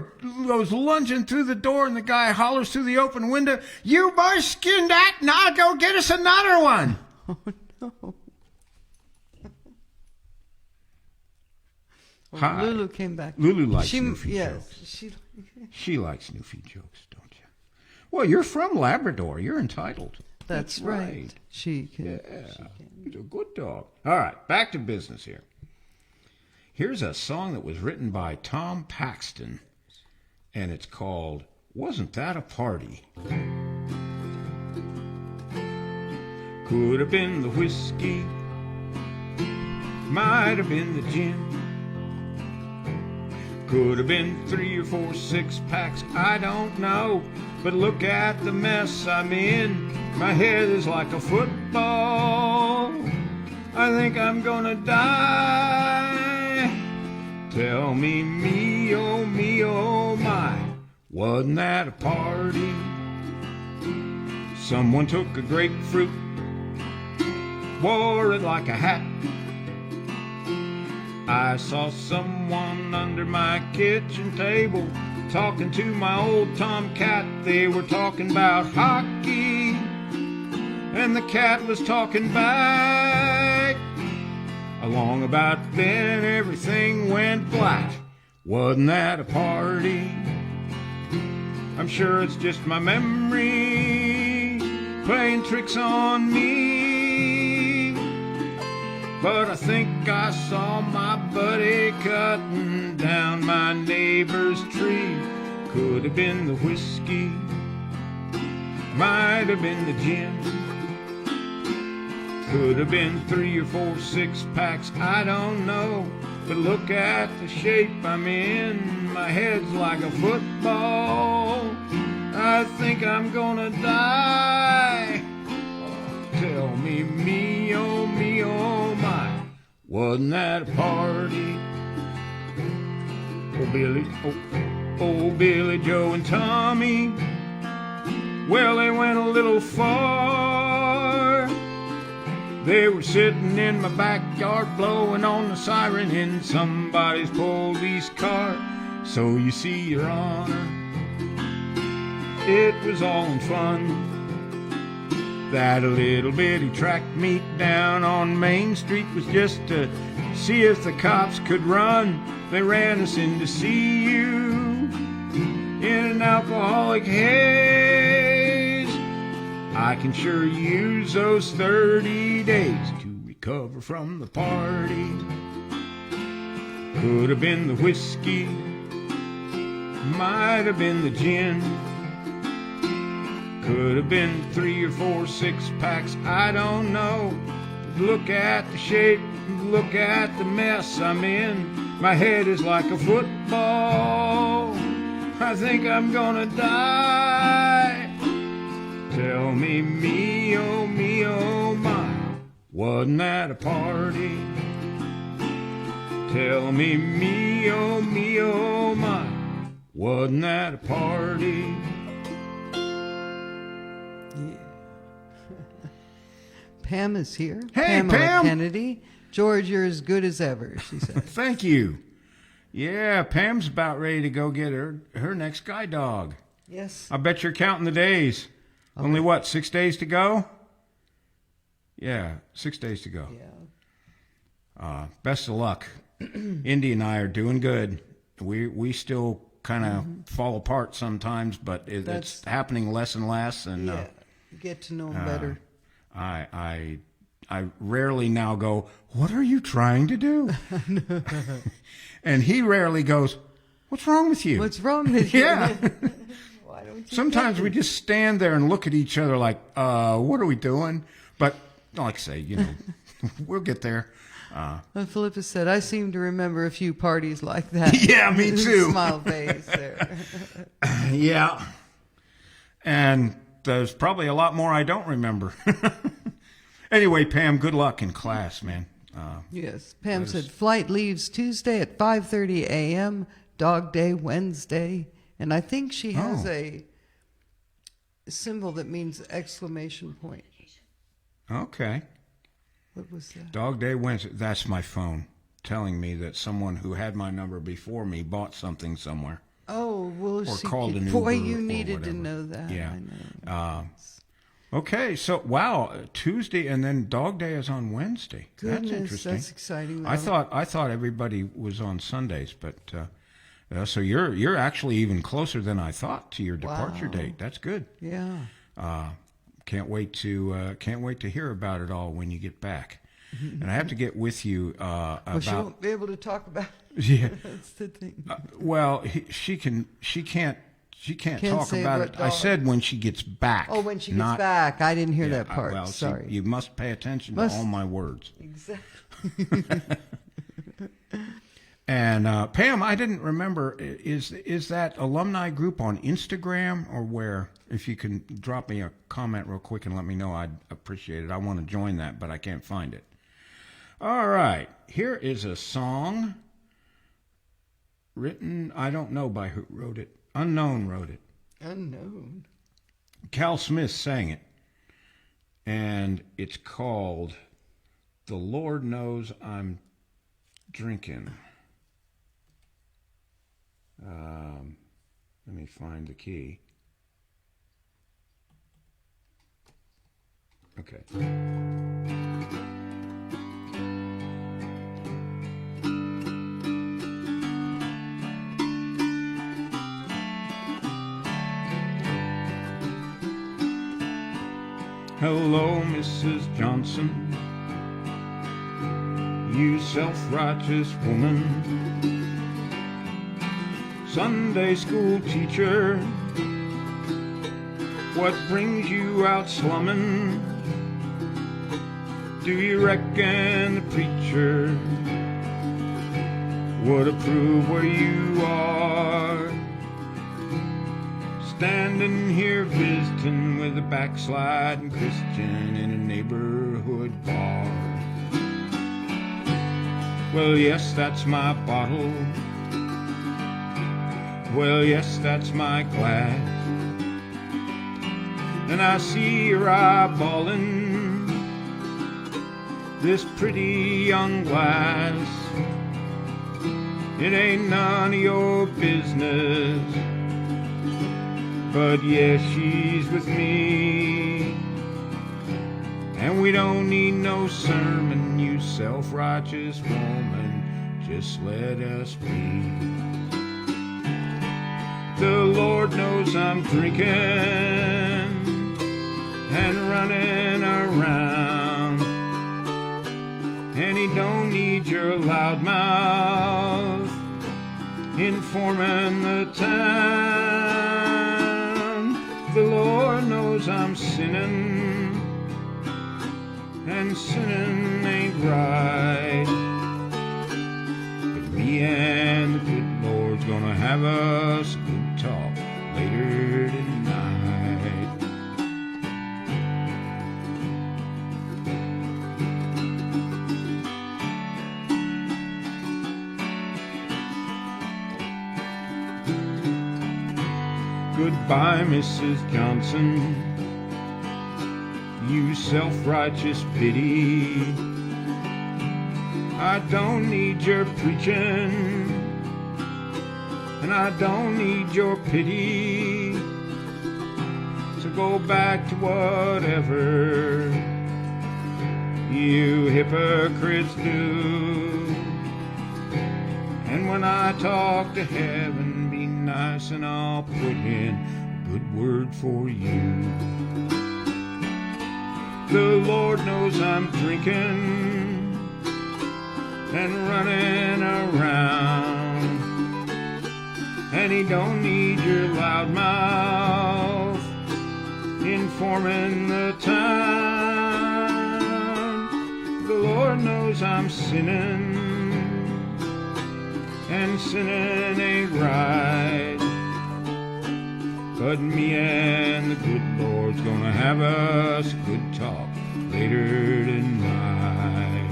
Speaker 2: goes lunging through the door, and the guy hollers through the open window, "You boys skin that, and I'll go get us another one."
Speaker 1: Oh, no. Well, Lulu came back.
Speaker 2: Lulu likes Newfie jokes.
Speaker 1: Yes.
Speaker 2: She likes Newfie jokes, don't you? Well, you're from Labrador. You're entitled.
Speaker 1: That's right. She can.
Speaker 2: Yeah, she's a good dog. All right, back to business here. Here's a song that was written by Tom Paxton, and it's called "Wasn't That a Party?" Could have been the whiskey, might have been the gin, could have been 3 or 4 6-packs, I don't know. But look at the mess I'm in, my head is like a football. I think I'm gonna die. Tell me, me, oh my, wasn't that a party? Someone took a grapefruit, wore it like a hat. I saw someone under my kitchen table talking to my old tomcat. They were talking about hockey, and the cat was talking back. Along about then everything went black. Wasn't that a party? I'm sure it's just my memory playing tricks on me. But I think I saw my buddy cutting down my neighbor's tree. Could have been the whiskey, might have been the gin, could have been 3 or 4 6-packs, I don't know. But look at the shape I'm in, my head's like a football. I think I'm gonna die. Tell me, oh my, wasn't that a party? Old Billy Joe and Tommy, well, they went a little far. They were sitting in my backyard blowing on the siren in somebody's police car. So you see, Your Honor, it was all in fun. That little bitty track meet down on Main Street was just to see if the cops could run. They ran us in to see you in an alcoholic haze. I can sure use those 30 days to recover from the party. Could have been the whiskey, might have been the gin, could have been 3 or 4 6-packs, I don't know. Look at the shape, look at the mess I'm in. My head is like a football. I think I'm gonna die. Tell me, oh my, wasn't that a party? Tell me, oh my, wasn't that a party?
Speaker 1: Pam is here.
Speaker 2: Hey,
Speaker 1: Pamela
Speaker 2: Pam.
Speaker 1: Kennedy. George, you're as good as ever, she said.
Speaker 2: Thank you. Yeah, Pam's about ready to go get her next guide dog.
Speaker 1: Yes.
Speaker 2: I bet you're counting the days.
Speaker 1: Okay.
Speaker 2: Only what, 6 days to go? Yeah, 6 days to go.
Speaker 1: Yeah.
Speaker 2: Best of luck. Indy and I are doing good. We still kind of fall apart sometimes, but it's happening less and less. And
Speaker 1: Yeah. You get to know him better.
Speaker 2: I rarely now go, what are you trying to do? And he rarely goes, what's wrong with you?
Speaker 1: What's wrong with you?
Speaker 2: Yeah.
Speaker 1: Why don't you
Speaker 2: Sometimes
Speaker 1: get
Speaker 2: we
Speaker 1: it?
Speaker 2: just stand there and look at each other like, what are we doing? But like I say, we'll get there.
Speaker 1: Well, Philippa said, I seem to remember a few parties like that.
Speaker 2: Yeah, me too.
Speaker 1: Smile face there.
Speaker 2: Yeah. And there's probably a lot more I don't remember. Anyway, Pam, good luck in class, man.
Speaker 1: Yes. Pam said, flight leaves Tuesday at 5:30 a.m., dog day Wednesday. And I think she has a symbol that means exclamation point.
Speaker 2: Okay.
Speaker 1: What was that?
Speaker 2: Dog Day Wednesday. That's my phone telling me that someone who had my number before me bought something somewhere.
Speaker 1: Oh, well,
Speaker 2: Or
Speaker 1: she
Speaker 2: called an
Speaker 1: boy,
Speaker 2: Uber
Speaker 1: you
Speaker 2: or
Speaker 1: needed to
Speaker 2: whatever.
Speaker 1: know that.
Speaker 2: Yeah.
Speaker 1: I know.
Speaker 2: Okay, so wow, Tuesday and then Dog Day is on Wednesday.
Speaker 1: Goodness,
Speaker 2: that's interesting.
Speaker 1: that's exciting.
Speaker 2: I thought everybody was on Sundays, but so you're actually even closer than I thought to your departure
Speaker 1: Wow.
Speaker 2: date. That's good.
Speaker 1: Yeah.
Speaker 2: Can't wait to hear about it all when you get back. And I have to get with you
Speaker 1: Well, she
Speaker 2: about.
Speaker 1: won't be able to talk about it.
Speaker 2: Yeah.
Speaker 1: That's the thing.
Speaker 2: Well, she can't
Speaker 1: Can't
Speaker 2: talk
Speaker 1: say
Speaker 2: about
Speaker 1: what
Speaker 2: it. I
Speaker 1: dog.
Speaker 2: said when she gets back.
Speaker 1: Oh, when she gets
Speaker 2: not-
Speaker 1: back. I didn't hear
Speaker 2: Yeah,
Speaker 1: that part.
Speaker 2: well, see,
Speaker 1: Sorry.
Speaker 2: you must pay attention
Speaker 1: Must-
Speaker 2: to all my words.
Speaker 1: Exactly.
Speaker 2: And Pam, I didn't remember. Is that alumni group on Instagram or where? If you can drop me a comment real quick and let me know, I'd appreciate it. I want to join that, but I can't find it. All right, here is a song written. I don't know by who wrote it. Unknown wrote it.
Speaker 1: Unknown.
Speaker 2: Cal Smith sang it, and it's called "The Lord Knows I'm Drinking." Let me find the key. Okay. Hello, Mrs. Johnson, you self-righteous woman, Sunday school teacher, what brings you out slumming? Do you reckon the preacher would approve where you are? Standing here visiting with a backsliding Christian in a neighborhood bar. Well, yes, that's my bottle. Well, yes, that's my glass. And I see her eyeballing this pretty young glass. It ain't none of your business, but yes, she's with me. And we don't need no sermon, you self-righteous woman, just let us be. The Lord knows I'm drinking and running around, and he don't need your loud mouth informing the town. The Lord knows I'm sinning, and sinning ain't right, but me and the good Lord's gonna have us a good talk later tonight. Goodbye, Mrs. Johnson, you self-righteous biddy. I don't need your preaching, and I don't need your pity. So go back to whatever you hypocrites do. And when I talk to heaven, be nice and I'll put in a good word for you. The Lord knows I'm drinking and running around, and he don't need your loud mouth informing the town. The Lord knows I'm sinning, and sinning ain't right, but me and the good Lord's gonna have us a good talk later tonight.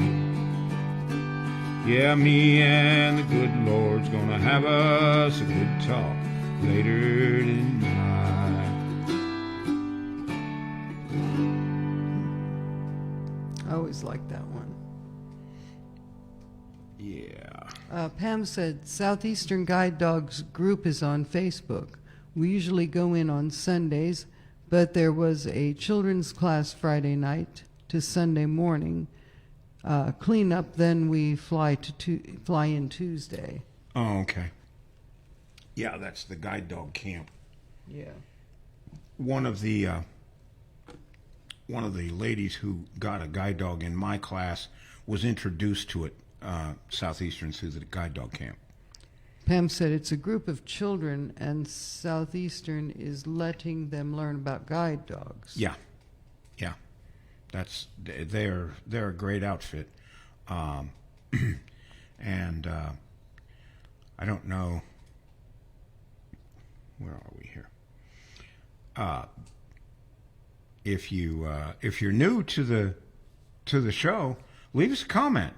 Speaker 2: Yeah, me and the good Lord's gonna have us a good talk later tonight.
Speaker 1: I always liked that one.
Speaker 2: Yeah.
Speaker 1: Pam said, Southeastern Guide Dogs group is on Facebook. We usually go in on Sundays, but there was a children's class Friday night to Sunday morning. Clean up, then we fly in Tuesday.
Speaker 2: Oh, okay. Yeah, that's the guide dog camp.
Speaker 1: Yeah.
Speaker 2: One of the ladies who got a guide dog in my class was introduced to it, Southeastern, through the guide dog camp.
Speaker 1: Pam said it's a group of children, and Southeastern is letting them learn about guide dogs.
Speaker 2: Yeah, yeah, they're a great outfit, and I don't know, where are we here? If you're new to the show, leave us a comment.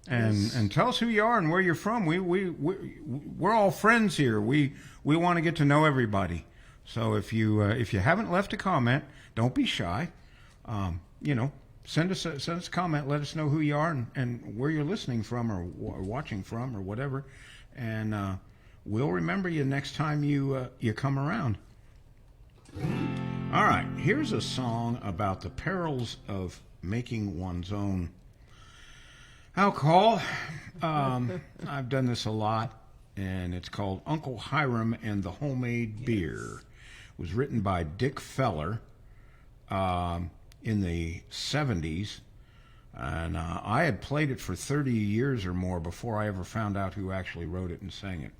Speaker 2: And tell us who you are and where you're from. We're all friends here. We want to get to know everybody. So if you haven't left a comment, don't be shy. Send us a comment. Let us know who you are and where you're listening from or watching from or whatever. And we'll remember you next time you come around. All right, here's a song about the perils of making one's own alcohol. I've done this a lot, and it's called Uncle Hiram and the Homemade Beer. It was written by Dick Feller in the 70s, and I had played it for 30 years or more before I ever found out who actually wrote it and sang it.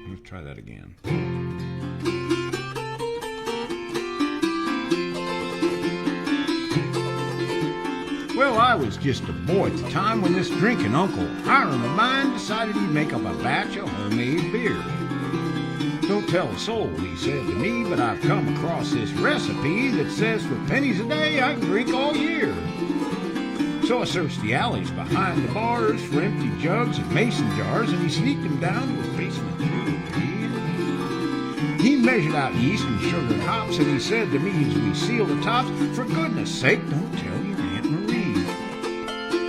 Speaker 2: Let's try that again. Well, I was just a boy at the time when this drinking Uncle Hiram of mine decided he'd make up a batch of homemade beer. Don't tell a soul, he said to me, but I've come across this recipe that says for pennies a day I can drink all year. So I searched the alleys behind the bars for empty jugs and mason jars, and he sneaked them down to his basement jewelry. He measured out yeast and sugar and hops, and he said to me as we sealed the tops, "For goodness sake, don't tell your Aunt Marie."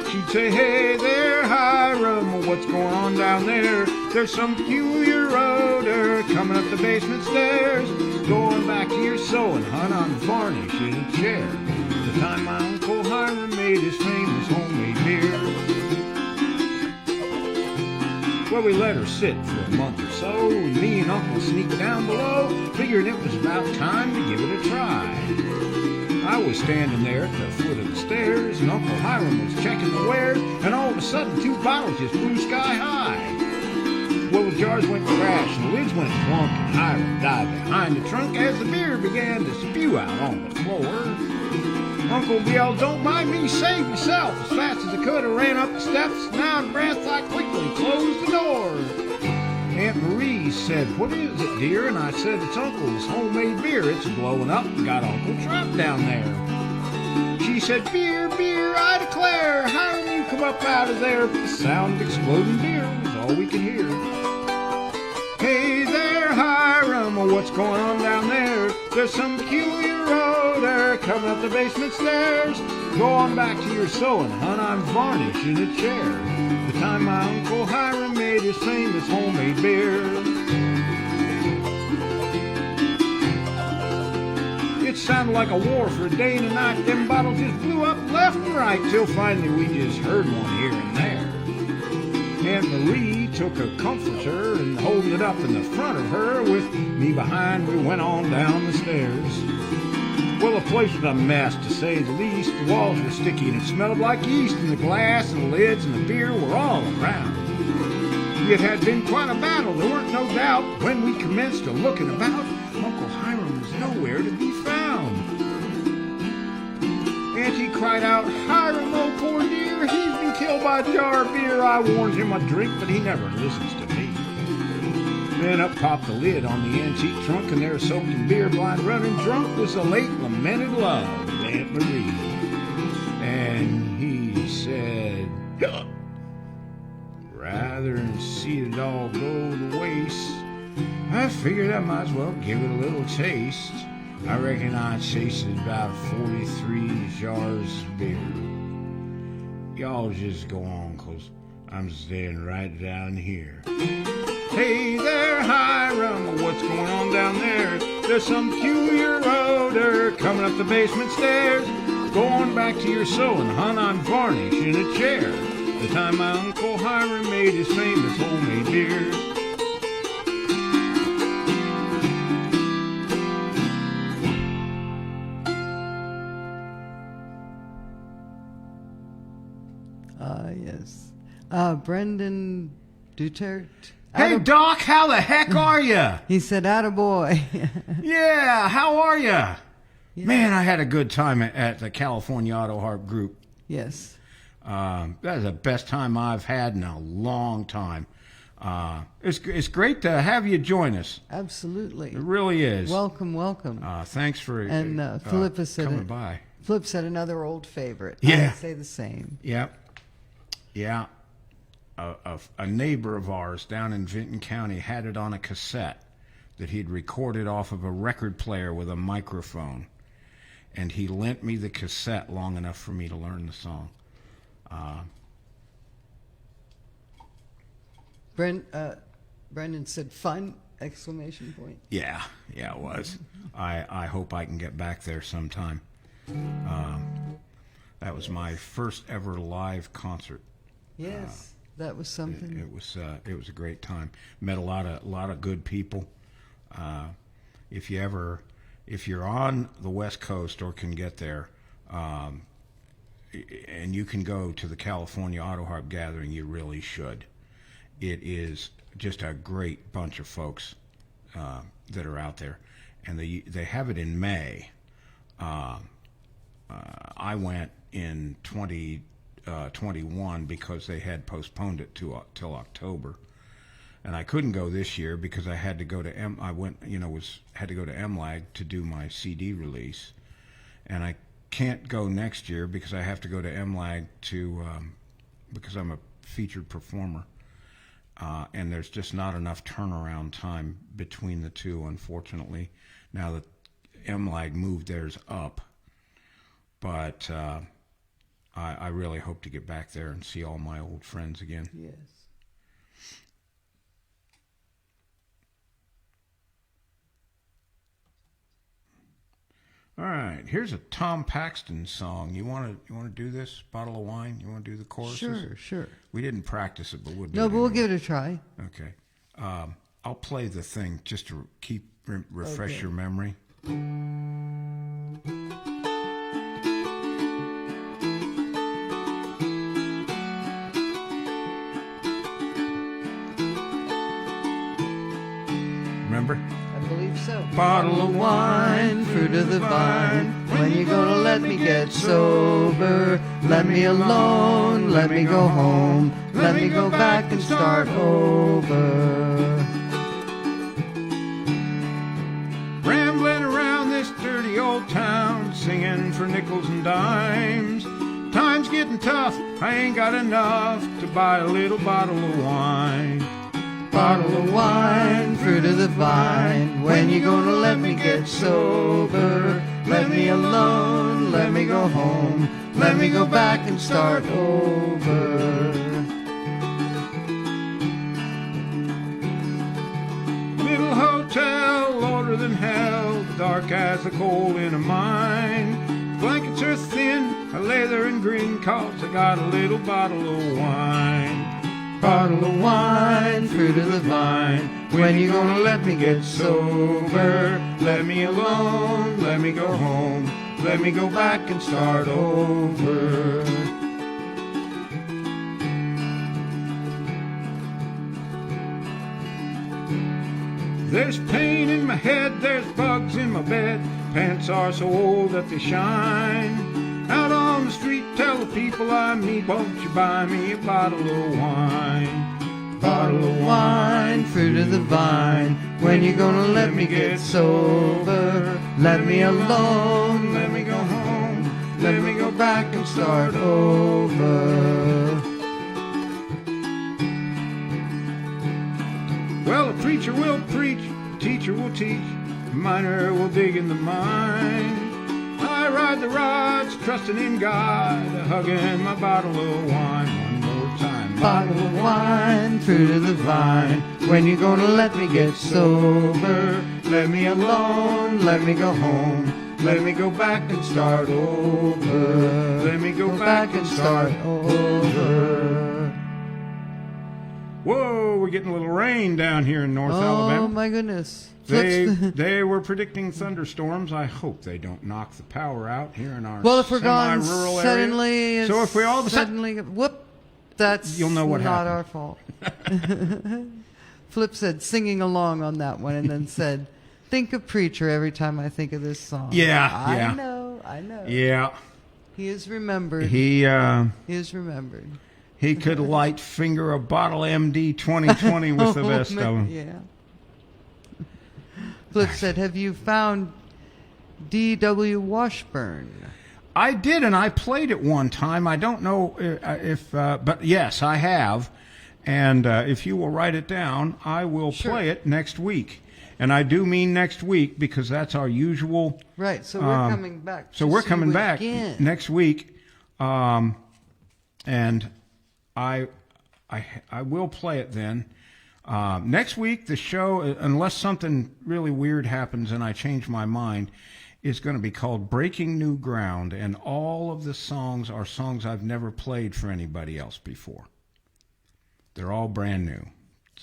Speaker 2: She'd say, "Hey there, Hiram, what's going on down there? There's some peculiar odor coming up the basement stairs. Going back to your sewing, hon, I'm varnishing a chair. The time my Uncle Hiram made his famous homemade beer." Well, we let her sit for a month or so, and me and Uncle sneaked down below, figuring it was about time to give it a try. I was standing there at the foot of the stairs, and Uncle Hiram was checking the wares, and all of a sudden 2 bottles just flew sky high. Well, the jars went crash, and the lids went plunk, and Hiram dived behind the trunk as the beer began to spew out on the floor. Uncle yelled, "Don't mind me, save yourself!" As fast as I could, I ran up the steps, and out of breath, I quickly closed the door. Aunt Marie said, "What is it, dear?" And I said, "It's Uncle's homemade beer. It's blowing up and got Uncle trapped down there." She said, "Beer, beer, I declare, Hiram, you come up out of there." But the sound of exploding beer was all we could hear. "Hey there, Hiram, what's going on down there? There's some peculiar odor coming up the basement stairs. Go on back to your sewing, hon, I'm varnishing a chair. The time my Uncle Hiram made his famous homemade beer." It sounded like a war for a day and a night. Them bottles just blew up left and right, till finally we just heard one here and there. Aunt Marie took a comforter and holding it up in the front of her with me behind, we went on down the stairs. Well, the place was a mess, to say the least. The walls were sticky and it smelled like yeast, and the glass and the lids and the beer were all around. It had been quite a battle, there weren't no doubt. When we commenced to looking about, Uncle Hiram was nowhere to be found. Auntie cried out, "Hiram, oh poor dear, he's been killed by a jar of beer. I warned him I'd drink, but he never listens to me." Then up popped the lid on the antique trunk, and there, soaked in beer, blind running drunk, was the late lamented love of Aunt Marie. And he said, "Huh, rather than see it all go to waste, I figured I might as well give it a little taste. I reckon I tasted about 43 jars of beer. Y'all just go on, 'cause I'm staying right down here." Hey there, Hiram, what's going on down there? There's some peculiar odor coming up the basement stairs. Go on back to your sewing, hon, I'm varnishing a chair. The time my Uncle Hiram made his famous homemade beer.
Speaker 1: Yes. Brendan Duterte.
Speaker 2: Hey, Doc, how the heck are you?
Speaker 1: He said, "Attaboy."
Speaker 2: Yeah, how are you? Yeah. Man, I had a good time at the California Auto Harp Group.
Speaker 1: Yes.
Speaker 2: That is the best time I've had in a long time. It's great to have you join us.
Speaker 1: Absolutely.
Speaker 2: It really is.
Speaker 1: Welcome, welcome.
Speaker 2: Thanks for
Speaker 1: Philippa said
Speaker 2: coming by.
Speaker 1: Flip said another old favorite.
Speaker 2: Yeah.
Speaker 1: I'd say the same.
Speaker 2: Yep. Yeah. A neighbor of ours down in Vinton County had it on a cassette that he'd recorded off of a record player with a microphone. And he lent me the cassette long enough for me to learn the song.
Speaker 1: Brendan said, "Fun!" Exclamation point.
Speaker 2: Yeah, it was. I hope I can get back there sometime. That was my first ever live concert.
Speaker 1: Yes, that was something.
Speaker 2: It was a great time. Met a lot of good people. If you're on the West Coast or can get there, and you can go to the California Auto Harp Gathering, you really should. It is just a great bunch of folks that are out there, and they have it in May. I went in 2021 because they had postponed it till October, and I couldn't go this year because I had to go to had to go to MLAG to do my CD release, and I can't go next year because I have to go to MLAG because I'm a featured performer. And there's just not enough turnaround time between the two, unfortunately, now that MLAG moved theirs up. But I really hope to get back there and see all my old friends again.
Speaker 1: Yes.
Speaker 2: All right, here's a Tom Paxton song. You want to do this? Bottle of Wine? You want to do the choruses?
Speaker 1: Sure.
Speaker 2: We didn't practice it, but we'll do
Speaker 1: No,
Speaker 2: it
Speaker 1: but we'll
Speaker 2: anyway.
Speaker 1: give it a try.
Speaker 2: Okay. I'll play the thing just to refresh
Speaker 1: Okay.
Speaker 2: your memory. Remember?
Speaker 1: I believe so.
Speaker 2: Bottle of wine,
Speaker 1: fruit of the vine. When you gonna let me get sober? Let me alone, let me go home. Let me go back and start over.
Speaker 2: Rambling around this dirty old town, singing for nickels and dimes. Time's getting tough, I ain't got enough to buy a little bottle of wine.
Speaker 1: Bottle of wine, fruit of the vine. When you gonna let me get sober? Let me alone, let me go home. Let me go back and start over.
Speaker 2: Little hotel, older than hell, dark as the coal in a mine. Blankets are thin, I lay there and grin, 'cause I got a little bottle of wine.
Speaker 1: Bottle of wine, fruit of the vine. When you gonna let me get sober?
Speaker 2: Let me alone, let me go home. Let me go back and start over. There's pain in my head, there's bugs in my bed. Pants are so old that they shine. Out on the street, tell the people I meet, won't you buy me a bottle of wine?
Speaker 1: Bottle of wine, fruit of the vine. When you gonna let me get sober? Let me alone,
Speaker 2: let me go home.
Speaker 1: let me go back and start over.
Speaker 2: Well, a preacher will preach, a teacher will teach, a miner will dig in the mine. I ride the rods, trusting in God, hugging my bottle of wine one more time.
Speaker 1: Bottle of wine, fruit of the vine. When you gonna let me get sober? Let me alone, let me go home. Let me go back and start over.
Speaker 2: Let me go back and start
Speaker 1: over.
Speaker 2: Whoa, we're getting a little rain down here in North
Speaker 1: Oh
Speaker 2: Alabama.
Speaker 1: my goodness.
Speaker 2: They were predicting thunderstorms. I hope they don't knock the power out here in our
Speaker 1: Well, if we're gone
Speaker 2: semi-rural area.
Speaker 1: suddenly,
Speaker 2: So if we all of a sudden,
Speaker 1: suddenly, whoop, that's
Speaker 2: You'll know what
Speaker 1: not
Speaker 2: happened.
Speaker 1: our fault. Flip said, singing along on that one, and then said, think of Preacher every time I think of this song.
Speaker 2: Yeah.
Speaker 1: I know.
Speaker 2: Yeah,
Speaker 1: He is remembered.
Speaker 2: he
Speaker 1: is remembered.
Speaker 2: he could light finger a bottle MD 2020 with the best of them.
Speaker 1: Yeah. Flip said, have you found D.W. Washburn?
Speaker 2: I did, and I played it one time. I don't know if but yes, I have. And if you will write it down, I will
Speaker 1: Sure.
Speaker 2: play it next week. And I do mean next week because that's our usual.
Speaker 1: Right, so we're coming back.
Speaker 2: So
Speaker 1: to
Speaker 2: we're
Speaker 1: see
Speaker 2: coming
Speaker 1: you
Speaker 2: back
Speaker 1: again.
Speaker 2: next week, and I will play it then. Next week, the show, unless something really weird happens and I change my mind, is going to be called Breaking New Ground, and all of the songs are songs I've never played for anybody else before. They're all brand new.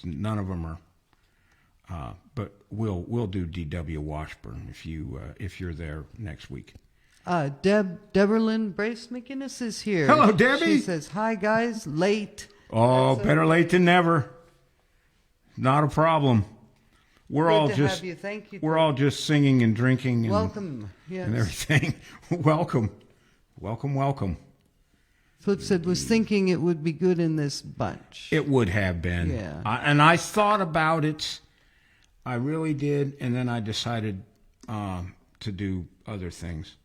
Speaker 2: None of them are. But we'll do D.W. Washburn if you're there next week.
Speaker 1: Deborlyn Brace McInnes is here.
Speaker 2: Hello, Debbie.
Speaker 1: She says, hi, guys. Late.
Speaker 2: Oh,
Speaker 1: That's
Speaker 2: better
Speaker 1: okay.
Speaker 2: late than never. Not a problem. We're
Speaker 1: Good
Speaker 2: all
Speaker 1: to
Speaker 2: just
Speaker 1: have you. Thank you.
Speaker 2: we're all just singing and drinking and,
Speaker 1: Welcome. Yes.
Speaker 2: and everything. Welcome.
Speaker 1: Flip said, was thinking it would be good in this bunch.
Speaker 2: It would have been.
Speaker 1: Yeah.
Speaker 2: And I thought about it. I really did, and then I decided to do other things.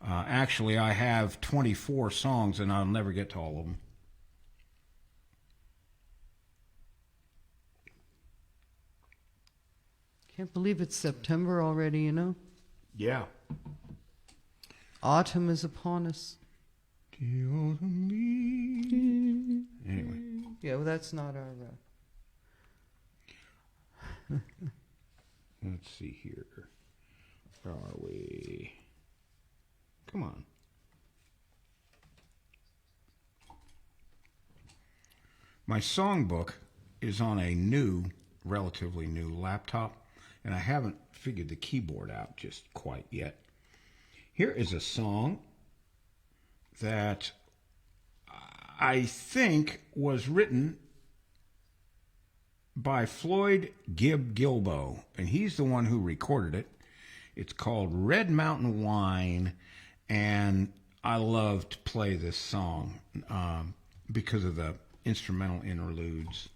Speaker 2: Actually, I have 24 songs, and I'll never get to all of them.
Speaker 1: Can't believe it's September already, you know?
Speaker 2: Yeah.
Speaker 1: Autumn is upon us.
Speaker 2: Anyway.
Speaker 1: Yeah, well, that's not our...
Speaker 2: Let's see here. Where are we? Come on. My songbook is on a relatively new laptop, and I haven't figured the keyboard out just quite yet. Here is a song that I think was written by Floyd Gibb Gilbo, and he's the one who recorded it. It's called Red Mountain Wine, and I love to play this song because of the instrumental interludes.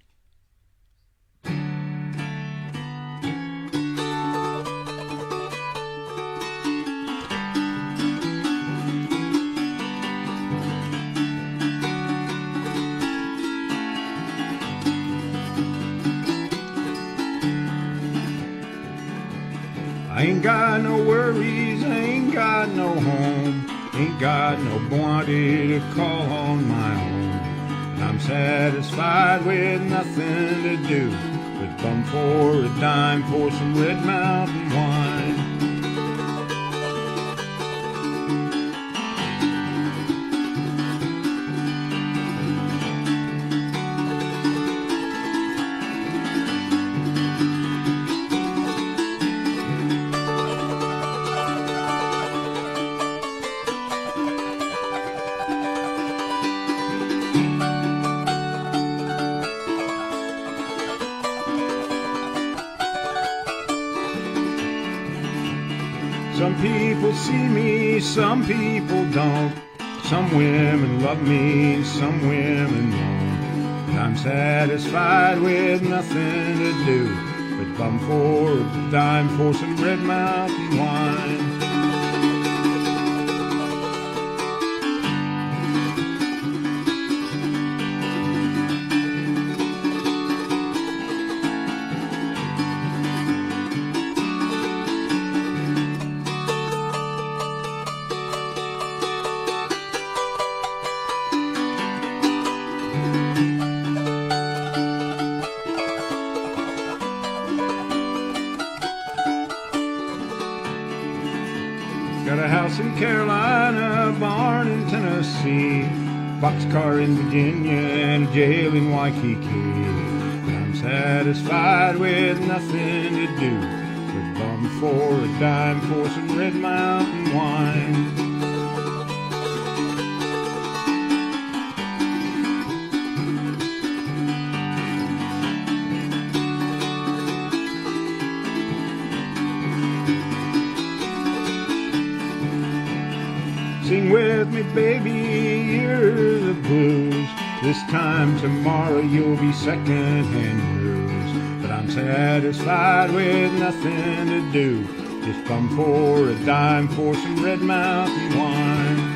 Speaker 2: I ain't got no worries, I ain't got no home, ain't got nobody to call on my own. And I'm satisfied with nothing to do but bum for a dime for some Red Mountain wine. Some people see me, some people don't. Some women love me, some women won't. But I'm satisfied with nothing to do but bum for a dime for some Red Mountain wine. Got a house in Carolina, a barn in Tennessee, boxcar in Virginia, and a jail in Waikiki. I'm satisfied with nothing to do but bum for a dime for some Red Mountain wine. Sing with me, baby, you're the blues. This time tomorrow you'll be second-hand news. But I'm satisfied with nothing to do. Just bum for a dime for some Red Mountain wine.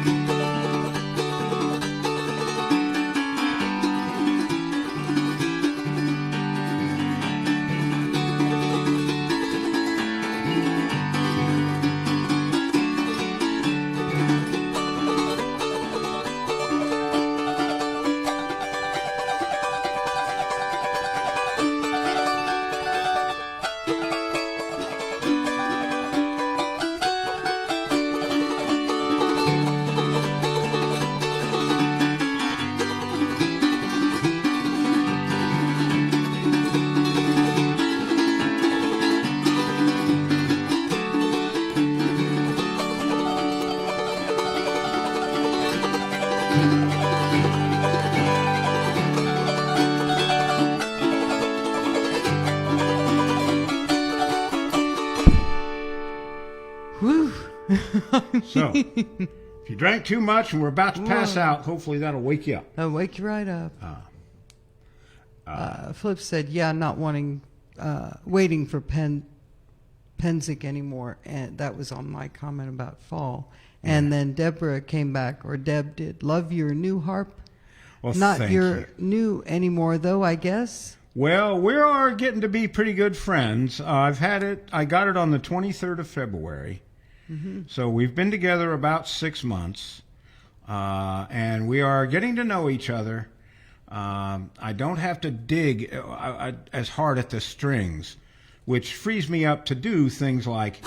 Speaker 1: Whew.
Speaker 2: So, if you drank too much and we're about to pass out, hopefully that'll wake you up.
Speaker 1: I'll wake you right up. Flip said, yeah, not waiting for Penzic anymore. And that was on my comment about fall. And then Deborah came back, or Deb did. Love your new harp.
Speaker 2: Well,
Speaker 1: Not
Speaker 2: thank
Speaker 1: your
Speaker 2: you.
Speaker 1: new anymore, though, I guess.
Speaker 2: Well, we are getting to be pretty good friends. I got it on the 23rd of February. So we've been together about 6 months, and we are getting to know each other. I don't have to dig as hard at the strings, which frees me up to do things like...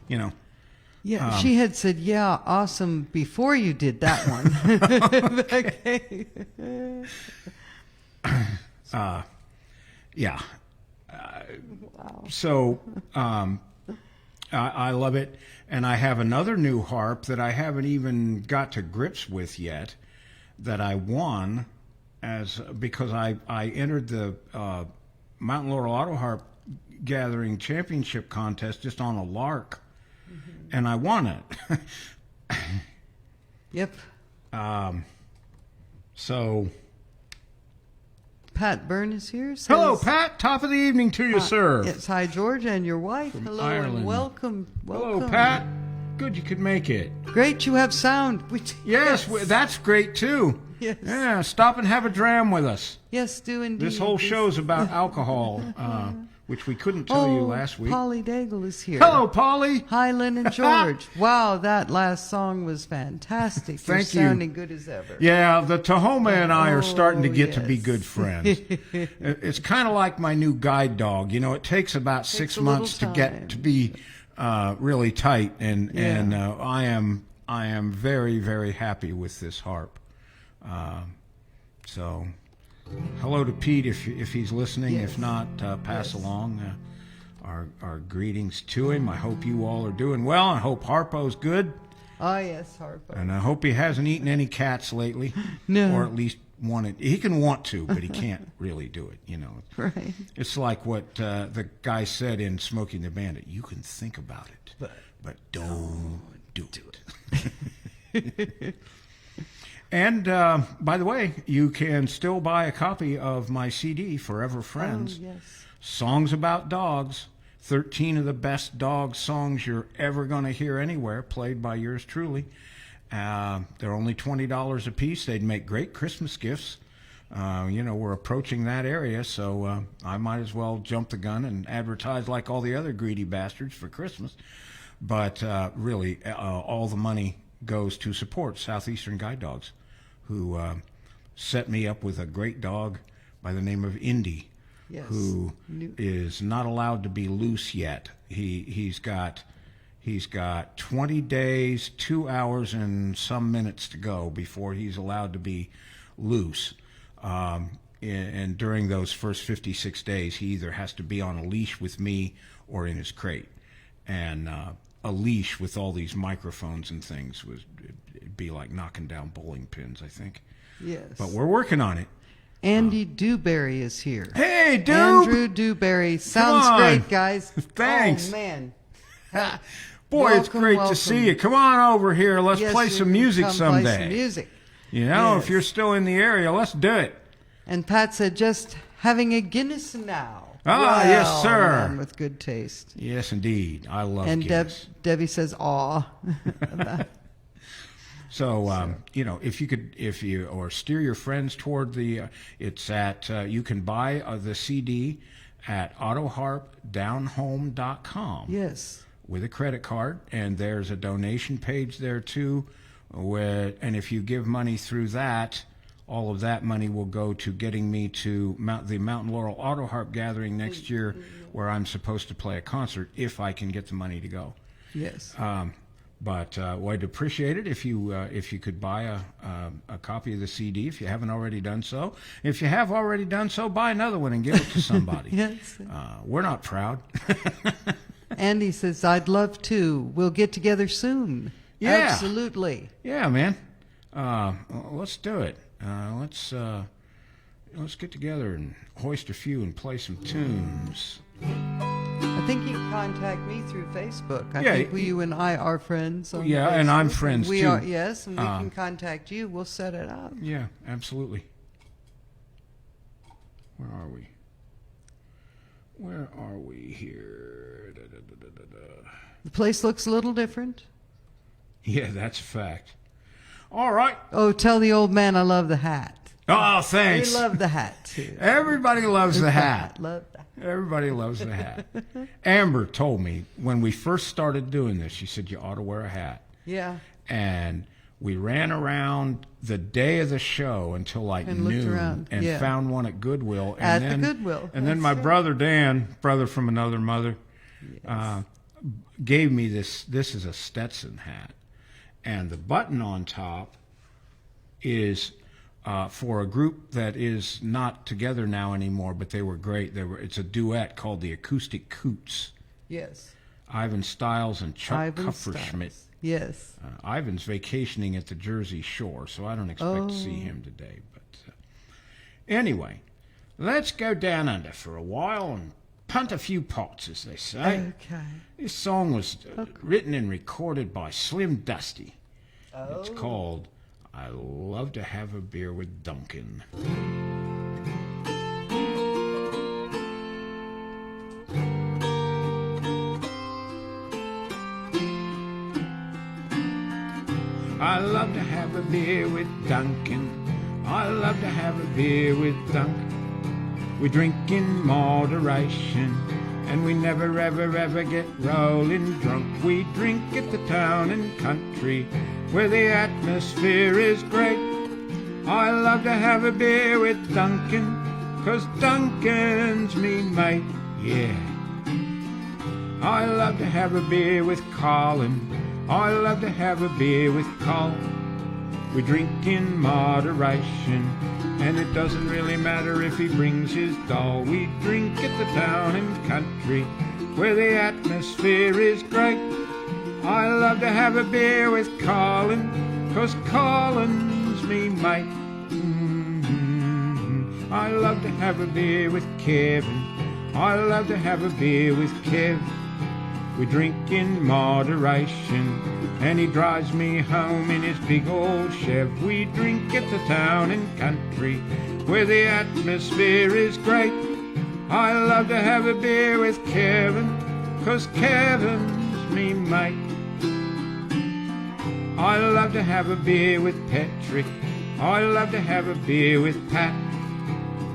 Speaker 2: You know,
Speaker 1: Yeah, she had said, yeah, awesome, before you did that one. Okay.
Speaker 2: yeah.
Speaker 1: Wow.
Speaker 2: So I love it. And I have another new harp that I haven't even got to grips with yet that I won because I entered the Mountain Laurel Auto Harp Gathering Championship contest just on a lark. And I won it.
Speaker 1: Yep.
Speaker 2: So,
Speaker 1: Pat Byrne is here. Says,
Speaker 2: hello, Pat. Top of the evening to you, sir.
Speaker 1: Yes, hi, George, and your wife. Hello,
Speaker 2: Ireland.
Speaker 1: and welcome.
Speaker 2: Hello, Pat. Good you could make it.
Speaker 1: Great you have sound.
Speaker 2: Yes, that's great, too.
Speaker 1: Yes.
Speaker 2: Yeah, stop and have a dram with us.
Speaker 1: Yes, do indeed.
Speaker 2: This whole show's about alcohol, which we couldn't tell you last week.
Speaker 1: Polly Daigle is here.
Speaker 2: Hello, Polly.
Speaker 1: Hi, Lynn and George. Wow, that last song was fantastic.
Speaker 2: Thank
Speaker 1: You're
Speaker 2: you.
Speaker 1: sounding good as ever.
Speaker 2: Yeah, the Tahoma and I are starting to get to be
Speaker 1: yes.
Speaker 2: good friends. It's kind of like my new guide dog. You know, it takes about 6
Speaker 1: a little
Speaker 2: months to
Speaker 1: time.
Speaker 2: get to be really tight, and
Speaker 1: Yeah.
Speaker 2: I am very, very happy with this harp. So, hello to Pete if he's listening.
Speaker 1: Yes.
Speaker 2: If not, pass along our greetings to him. I hope you all are doing well. I hope Harpo's good,
Speaker 1: Oh, yes, Harpo.
Speaker 2: and I hope he hasn't eaten any cats lately.
Speaker 1: No.
Speaker 2: Or at least wanted. He can want to, but he can't really do it. You know,
Speaker 1: Right.
Speaker 2: it's like what the guy said in Smoking the Bandit. You can think about it, but don't do it. And by the way, you can still buy a copy of my CD, Forever Friends.
Speaker 1: Oh, yes.
Speaker 2: Songs about dogs. 13 of the best dog songs you're ever going to hear anywhere, played by yours truly. They're only $20 a piece. They'd make great Christmas gifts. We're approaching that area, so I might as well jump the gun and advertise like all the other greedy bastards for Christmas. But really, all the money goes to support Southeastern Guide Dogs, who set me up with a great dog by the name of Indy,
Speaker 1: Yes.
Speaker 2: who is not allowed to be loose yet. He's got 20 days, 2 hours, and some minutes to go before he's allowed to be loose. And during those first 56 days, he either has to be on a leash with me or in his crate. And a leash with all these microphones and things it'd be like knocking down bowling pins, I think.
Speaker 1: Yes.
Speaker 2: But we're working on it.
Speaker 1: Andy Dewberry is here.
Speaker 2: Hey, dude!
Speaker 1: Andrew Dewberry. Sounds
Speaker 2: on.
Speaker 1: great, guys.
Speaker 2: Thanks.
Speaker 1: Oh, man.
Speaker 2: Boy, it's
Speaker 1: Welcome,
Speaker 2: great
Speaker 1: welcome.
Speaker 2: to see you. Come on over here. Let's
Speaker 1: Yes,
Speaker 2: play
Speaker 1: you
Speaker 2: some
Speaker 1: can
Speaker 2: music
Speaker 1: come
Speaker 2: someday.
Speaker 1: Play some music.
Speaker 2: You know,
Speaker 1: Yes.
Speaker 2: if you're still in the area, let's do it.
Speaker 1: And Pat said, just having a Guinness now.
Speaker 2: Ah, yes, sir.
Speaker 1: Man with good taste.
Speaker 2: Yes, indeed. I love
Speaker 1: And
Speaker 2: Guinness.
Speaker 1: Debbie says, aw.
Speaker 2: So, if you or steer your friends toward it's at, you can buy the CD at autoharpdownhome.com.
Speaker 1: Yes.
Speaker 2: With a credit card, and there's a donation page there too. And if you give money through that, all of that money will go to getting me to the Mountain Laurel Auto Harp Gathering next year, where I'm supposed to play a concert if I can get the money to go.
Speaker 1: Yes.
Speaker 2: But I'd appreciate it if you could buy a copy of the CD if you haven't already done so. If you have already done so, buy another one and give it to somebody.
Speaker 1: Yes.
Speaker 2: We're not proud.
Speaker 1: Andy says, I'd love to. We'll get together soon.
Speaker 2: Yeah.
Speaker 1: Absolutely.
Speaker 2: Yeah, man. Let's do it. Let's get together and hoist a few and play some tunes.
Speaker 1: I think you can contact me through Facebook. I
Speaker 2: Yeah,
Speaker 1: think you and I are friends on
Speaker 2: Yeah,
Speaker 1: Facebook.
Speaker 2: and I'm friends,
Speaker 1: we
Speaker 2: too.
Speaker 1: Are, yes, and we can contact you. We'll set it up.
Speaker 2: Yeah, absolutely. Where are we? Where are we here? Da, da, da, da, da, da.
Speaker 1: The place looks a little different.
Speaker 2: Yeah, that's a fact. All right.
Speaker 1: Oh, tell the old man I love the hat.
Speaker 2: Oh,
Speaker 1: We
Speaker 2: thanks.
Speaker 1: love the hat, too.
Speaker 2: Everybody loves the hat.
Speaker 1: Love that.
Speaker 2: Everybody loves the hat. Amber told me when we first started doing this, she said, you ought to wear a hat.
Speaker 1: Yeah.
Speaker 2: And we ran around the day of the show until like
Speaker 1: And looked
Speaker 2: noon
Speaker 1: around,
Speaker 2: and
Speaker 1: yeah.
Speaker 2: found one at Goodwill. And
Speaker 1: At the Goodwill,
Speaker 2: And then
Speaker 1: that's
Speaker 2: my
Speaker 1: right.
Speaker 2: brother Dan, brother from another mother, gave me this. This is a Stetson hat. And the button on top is for a group that is not together now anymore, but they were great. It's a duet called the Acoustic Coots.
Speaker 1: Yes.
Speaker 2: Ivan Stiles and Chuck
Speaker 1: Ivan
Speaker 2: Kupferschmidt.
Speaker 1: Stiles. Yes.
Speaker 2: Ivan's vacationing at the Jersey Shore, so I don't expect to see him today. But anyway, let's go down under for a while and punt a few pots, as they say.
Speaker 1: Okay.
Speaker 2: This song was written and recorded by Slim Dusty. It's called I Love to Have a Beer with Duncan. I love to have a beer with Duncan. I love to have a beer with Duncan. We drink in moderation, and we never ever ever get rolling drunk. We drink at the town and country, where the atmosphere is great. I love to have a beer with Duncan, 'cause Duncan's me mate, yeah. I love to have a beer with Colin. I love to have a beer with Col. We drink in moderation, and it doesn't really matter if he brings his doll. We drink at the town and country, where the atmosphere is great. I love to have a beer with Colin, 'cause Colin's me mate. I love to have a beer with Kevin. I love to have a beer with Kev. We drink in moderation, and he drives me home in his big old Chev. We drink at the town and country, where the atmosphere is great. I love to have a beer with Kevin, 'cause Kevin's me mate. I love to have a beer with Patrick. I love to have a beer with Pat.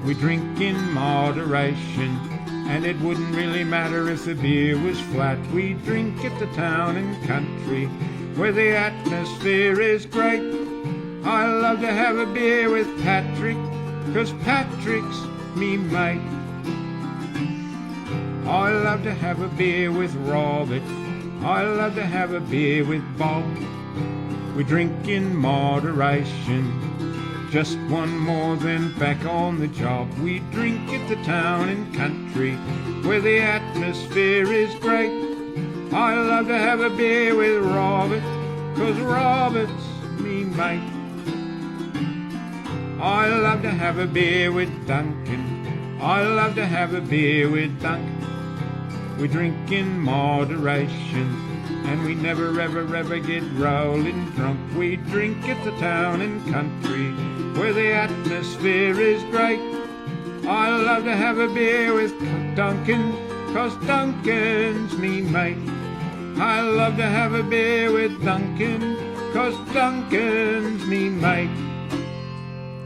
Speaker 2: We drink in moderation, and it wouldn't really matter if the beer was flat. We drink at the town and country, where the atmosphere is great. I love to have a beer with Patrick, 'cause Patrick's me mate. I love to have a beer with Robert. I love to have a beer with Bob. We drink in moderation, just one more than back on the job. We drink at the town and country, where the atmosphere is great. I love to have a beer with Robert, 'cause Robert's me mate. I love to have a beer with Duncan. I love to have a beer with Duncan. We drink in moderation, and we never ever ever get rolling drunk. We drink at the town and country, where the atmosphere is great. I love to have a beer with Duncan, 'cause Duncan's me mate. I love to have a beer with Duncan, 'cause Duncan's me mate.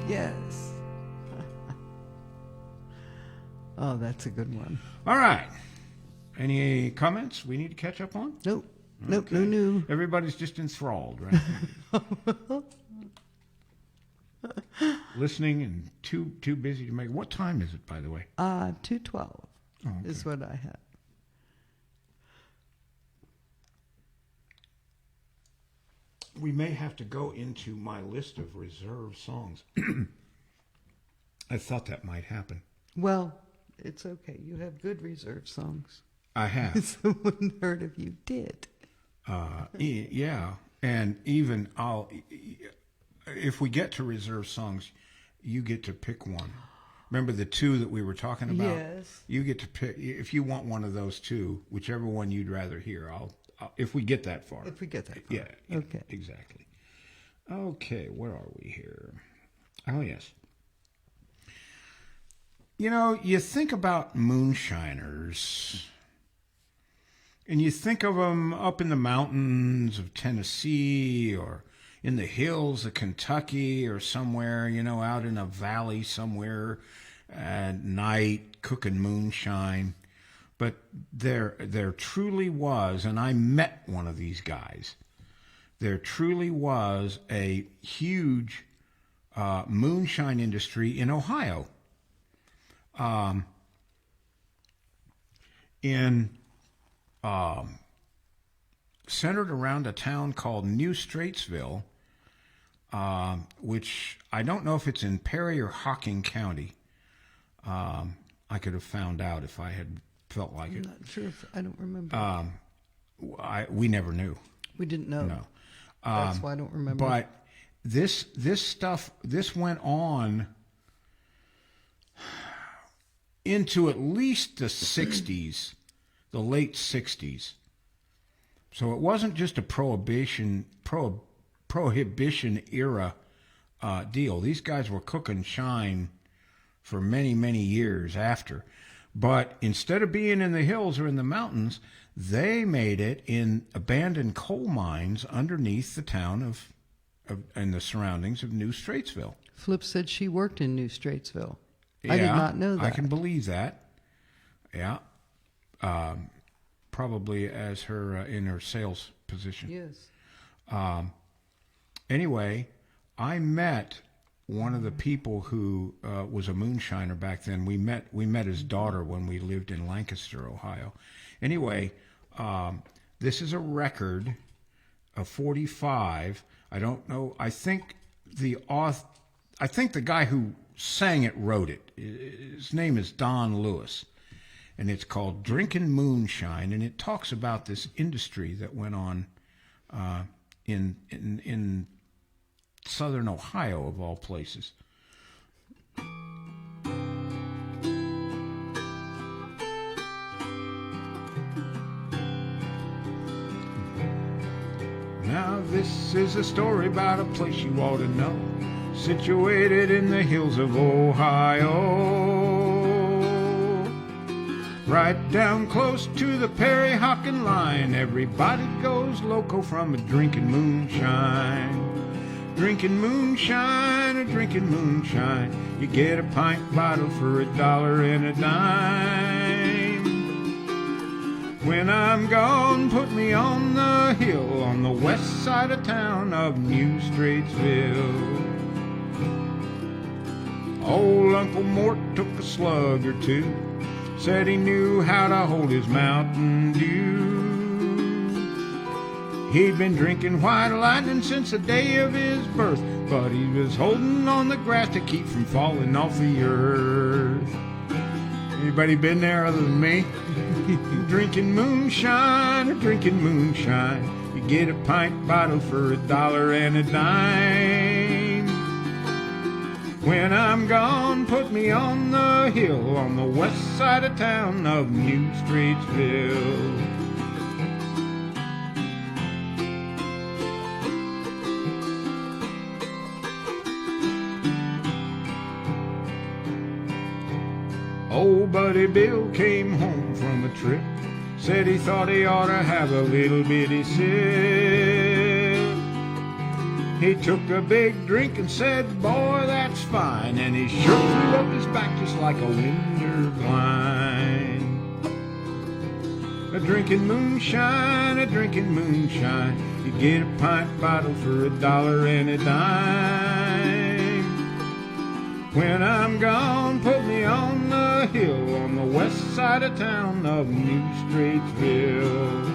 Speaker 1: Yes. Oh, that's a good one.
Speaker 2: All right. Any comments we need to catch up on?
Speaker 1: Nope. Nope. No new.
Speaker 2: Everybody's just enthralled, right? Listening and too busy to make. What time is it, by the way?
Speaker 1: 2:12 is what I have.
Speaker 2: We may have to go into my list of reserve songs. I thought that might happen.
Speaker 1: Well, it's okay. You have good reserve songs.
Speaker 2: I have.
Speaker 1: Someone heard if you did.
Speaker 2: Yeah, and even if we get to reserve songs, you get to pick one. Remember the two that we were talking about?
Speaker 1: Yes.
Speaker 2: You get to pick if you want one of those two, whichever one you'd rather hear. I'll if we get that far.
Speaker 1: If we get that far.
Speaker 2: Yeah.
Speaker 1: Okay.
Speaker 2: Exactly. Okay, where are we here? Oh, yes. You know, you think about moonshiners, and you think of them up in the mountains of Tennessee or in the hills of Kentucky or somewhere, you know, out in a valley somewhere at night cooking moonshine. But there truly was, and I met one of these guys, there truly was a huge moonshine industry in Ohio. Centered around a town called New Straitsville, which I don't know if it's in Perry or Hocking County. I could have found out if I had felt like it.
Speaker 1: I'm not sure if I don't remember.
Speaker 2: We never knew.
Speaker 1: We didn't know.
Speaker 2: No.
Speaker 1: That's why I don't remember.
Speaker 2: But this stuff went on into at least the 60s, the late 60s. So it wasn't just a prohibition era deal. These guys were cooking shine for many, many years after. But instead of being in the hills or in the mountains, they made it in abandoned coal mines underneath the town of and the surroundings of New Straitsville.
Speaker 1: Flip said she worked in New Straitsville.
Speaker 2: Yeah,
Speaker 1: I did not know that.
Speaker 2: I can believe that. Yeah. Probably as her in her sales position.
Speaker 1: Yes.
Speaker 2: Anyway, I met one of the people who was a moonshiner back then. We met his daughter when we lived in Lancaster, Ohio. Anyway, this is a record of 45. I don't know. I think the guy who sang it wrote it. His name is Don Lewis, and it's called "Drinking Moonshine," and it talks about this industry that went on in southern Ohio, of all places. Now this is a story about a place you ought to know, situated in the hills of Ohio, right down close to the Perry Hocking line. Everybody goes loco from a drinking moonshine. Drinking moonshine, a drinking moonshine. You get a pint bottle for $1 and a dime. When I'm gone, put me on the hill on the west side of town of New Straitsville. Old Uncle Mort took a slug or two, said he knew how to hold his Mountain Dew. He'd been drinking White Lightning since the day of his birth, but he was holding on the grass to keep from falling off the earth. Anybody been there other than me? Drinking moonshine, drinking moonshine. You get a pint bottle for $1 and a dime. When I'm gone, put me on the hill on the west side of town of New Straitsville. Old Buddy Bill came home from a trip, said he thought he ought to have a little bitty sip. He took a big drink and said, boy, that's fine, and he sure threw up his back just like a winter blind. A drinking moonshine, a drinking moonshine. You get a pint bottle for $1 and a dime. When I'm gone, put me on the hill on the west side of town of New Straitsville.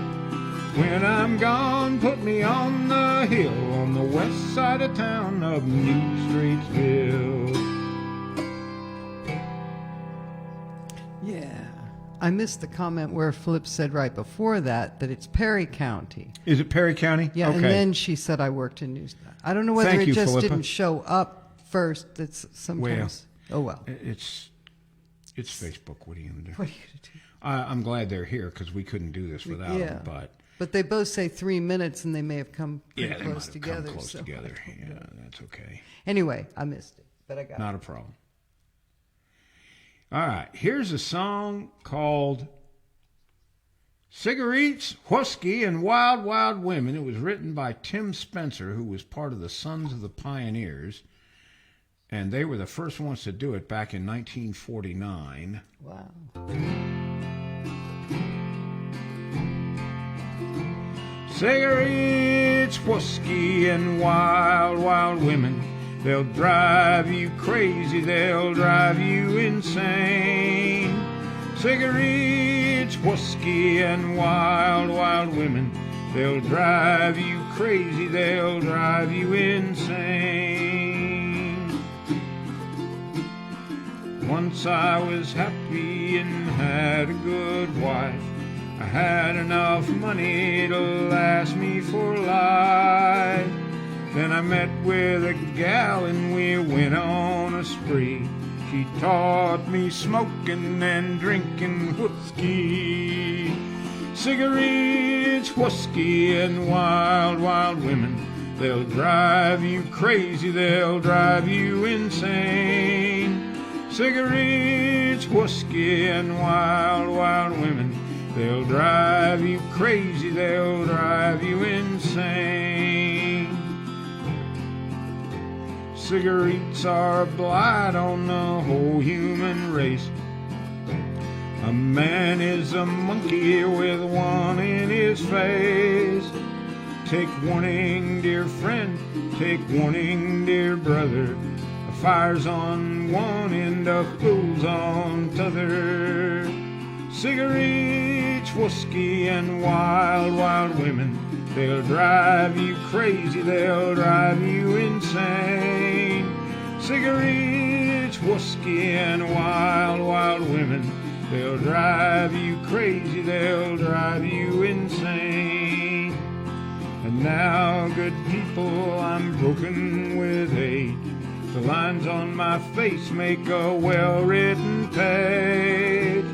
Speaker 2: When I'm gone, put me on the hill on the west side of town of New Straitsville.
Speaker 1: Yeah. I missed the comment where Flip said right before that it's Perry County.
Speaker 2: Is it Perry County?
Speaker 1: Yeah,
Speaker 2: okay.
Speaker 1: and then she said I worked in News. I don't know whether
Speaker 2: Thank
Speaker 1: it
Speaker 2: you,
Speaker 1: just
Speaker 2: Philippa.
Speaker 1: didn't show up first. It's sometimes. Oh, well.
Speaker 2: It's Facebook. What are you going to do?
Speaker 1: What are you going to do?
Speaker 2: I'm glad they're here because we couldn't do this without
Speaker 1: Yeah.
Speaker 2: them.
Speaker 1: But they both say 3 minutes, and they may have come pretty
Speaker 2: Yeah, they might
Speaker 1: close
Speaker 2: have
Speaker 1: together.
Speaker 2: come close
Speaker 1: so
Speaker 2: together.
Speaker 1: I don't
Speaker 2: Yeah,
Speaker 1: know.
Speaker 2: that's okay.
Speaker 1: Anyway, I missed it, but I got
Speaker 2: Not
Speaker 1: it.
Speaker 2: a problem. All right, here's a song called Cigarettes, Whiskey, and Wild, Wild Women. It was written by Tim Spencer, who was part of the Sons of the Pioneers, and they were the first ones to do it back in 1949.
Speaker 1: Wow.
Speaker 2: Cigarettes, whiskey, and wild, wild women. They'll drive you crazy, they'll drive you insane. Cigarettes, whiskey, and wild, wild women. They'll drive you crazy, they'll drive you insane. Once I was happy and had a good wife. I had enough money to last me for life. Then I met with a gal and we went on a spree. She taught me smoking and drinking whiskey. Cigarettes, whiskey, and wild, wild women. They'll drive you crazy, they'll drive you insane. Cigarettes, whiskey, and wild, wild women. They'll drive you crazy, they'll drive you insane. Cigarettes are a blight on the whole human race. A man is a monkey with one in his face. Take warning, dear friend, take warning, dear brother. A fire's on one end, a fool's on t'other. Cigarettes, whiskey, and wild, wild women. They'll drive you crazy, they'll drive you insane. Cigarettes, whiskey, and wild, wild women. They'll drive you crazy, they'll drive you insane. And now, good people, I'm broken with age. The lines on my face make a well-written page.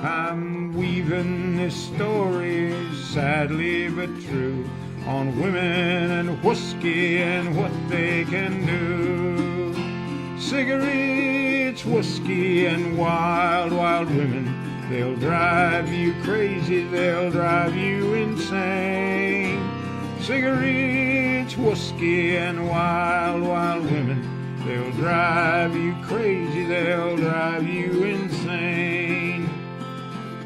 Speaker 2: I'm weaving this story, sadly but true, on women and whiskey and what they can do. Cigarettes, whiskey, and wild, wild women. They'll drive you crazy, they'll drive you insane. Cigarettes, whiskey, and wild, wild women. They'll drive you crazy, they'll drive you insane.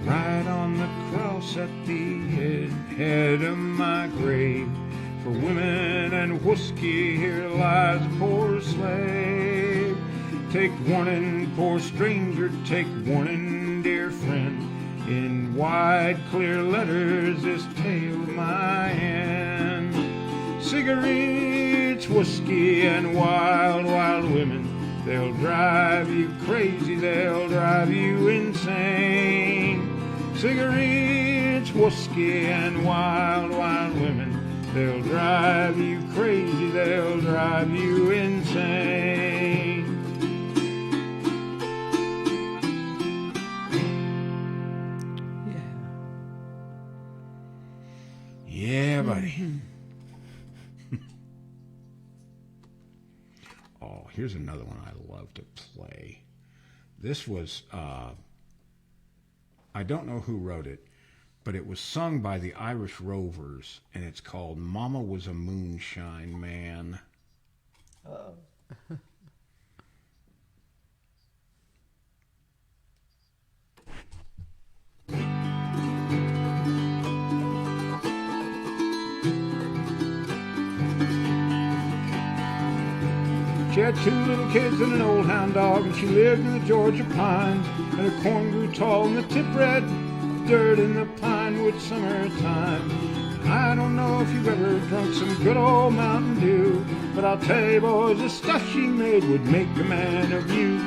Speaker 2: Right on the cross at the head of my grave, for women and whiskey here lies a poor slave. Take warning, poor stranger, take warning, dear friend. In wide, clear letters this tale my end. Cigarettes, whiskey, and wild, wild women. They'll drive you crazy, they'll drive you insane. Cigarettes, whiskey, and wild, wild women. They'll drive you crazy, they'll drive you insane. Yeah, buddy. Oh, here's another one I love to play. This was, I don't know who wrote it, but it was sung by the Irish Rovers, and it's called Mama Was a Moonshine Man.
Speaker 1: Uh-oh.
Speaker 2: She had 2 little kids and an old hound dog, and she lived in the Georgia pines. And her corn grew tall and the tip red dirt in the pine wood summertime. I don't know if you've ever drunk some good old Mountain Dew, but I'll tell you, boys, the stuff she made would make a man of you.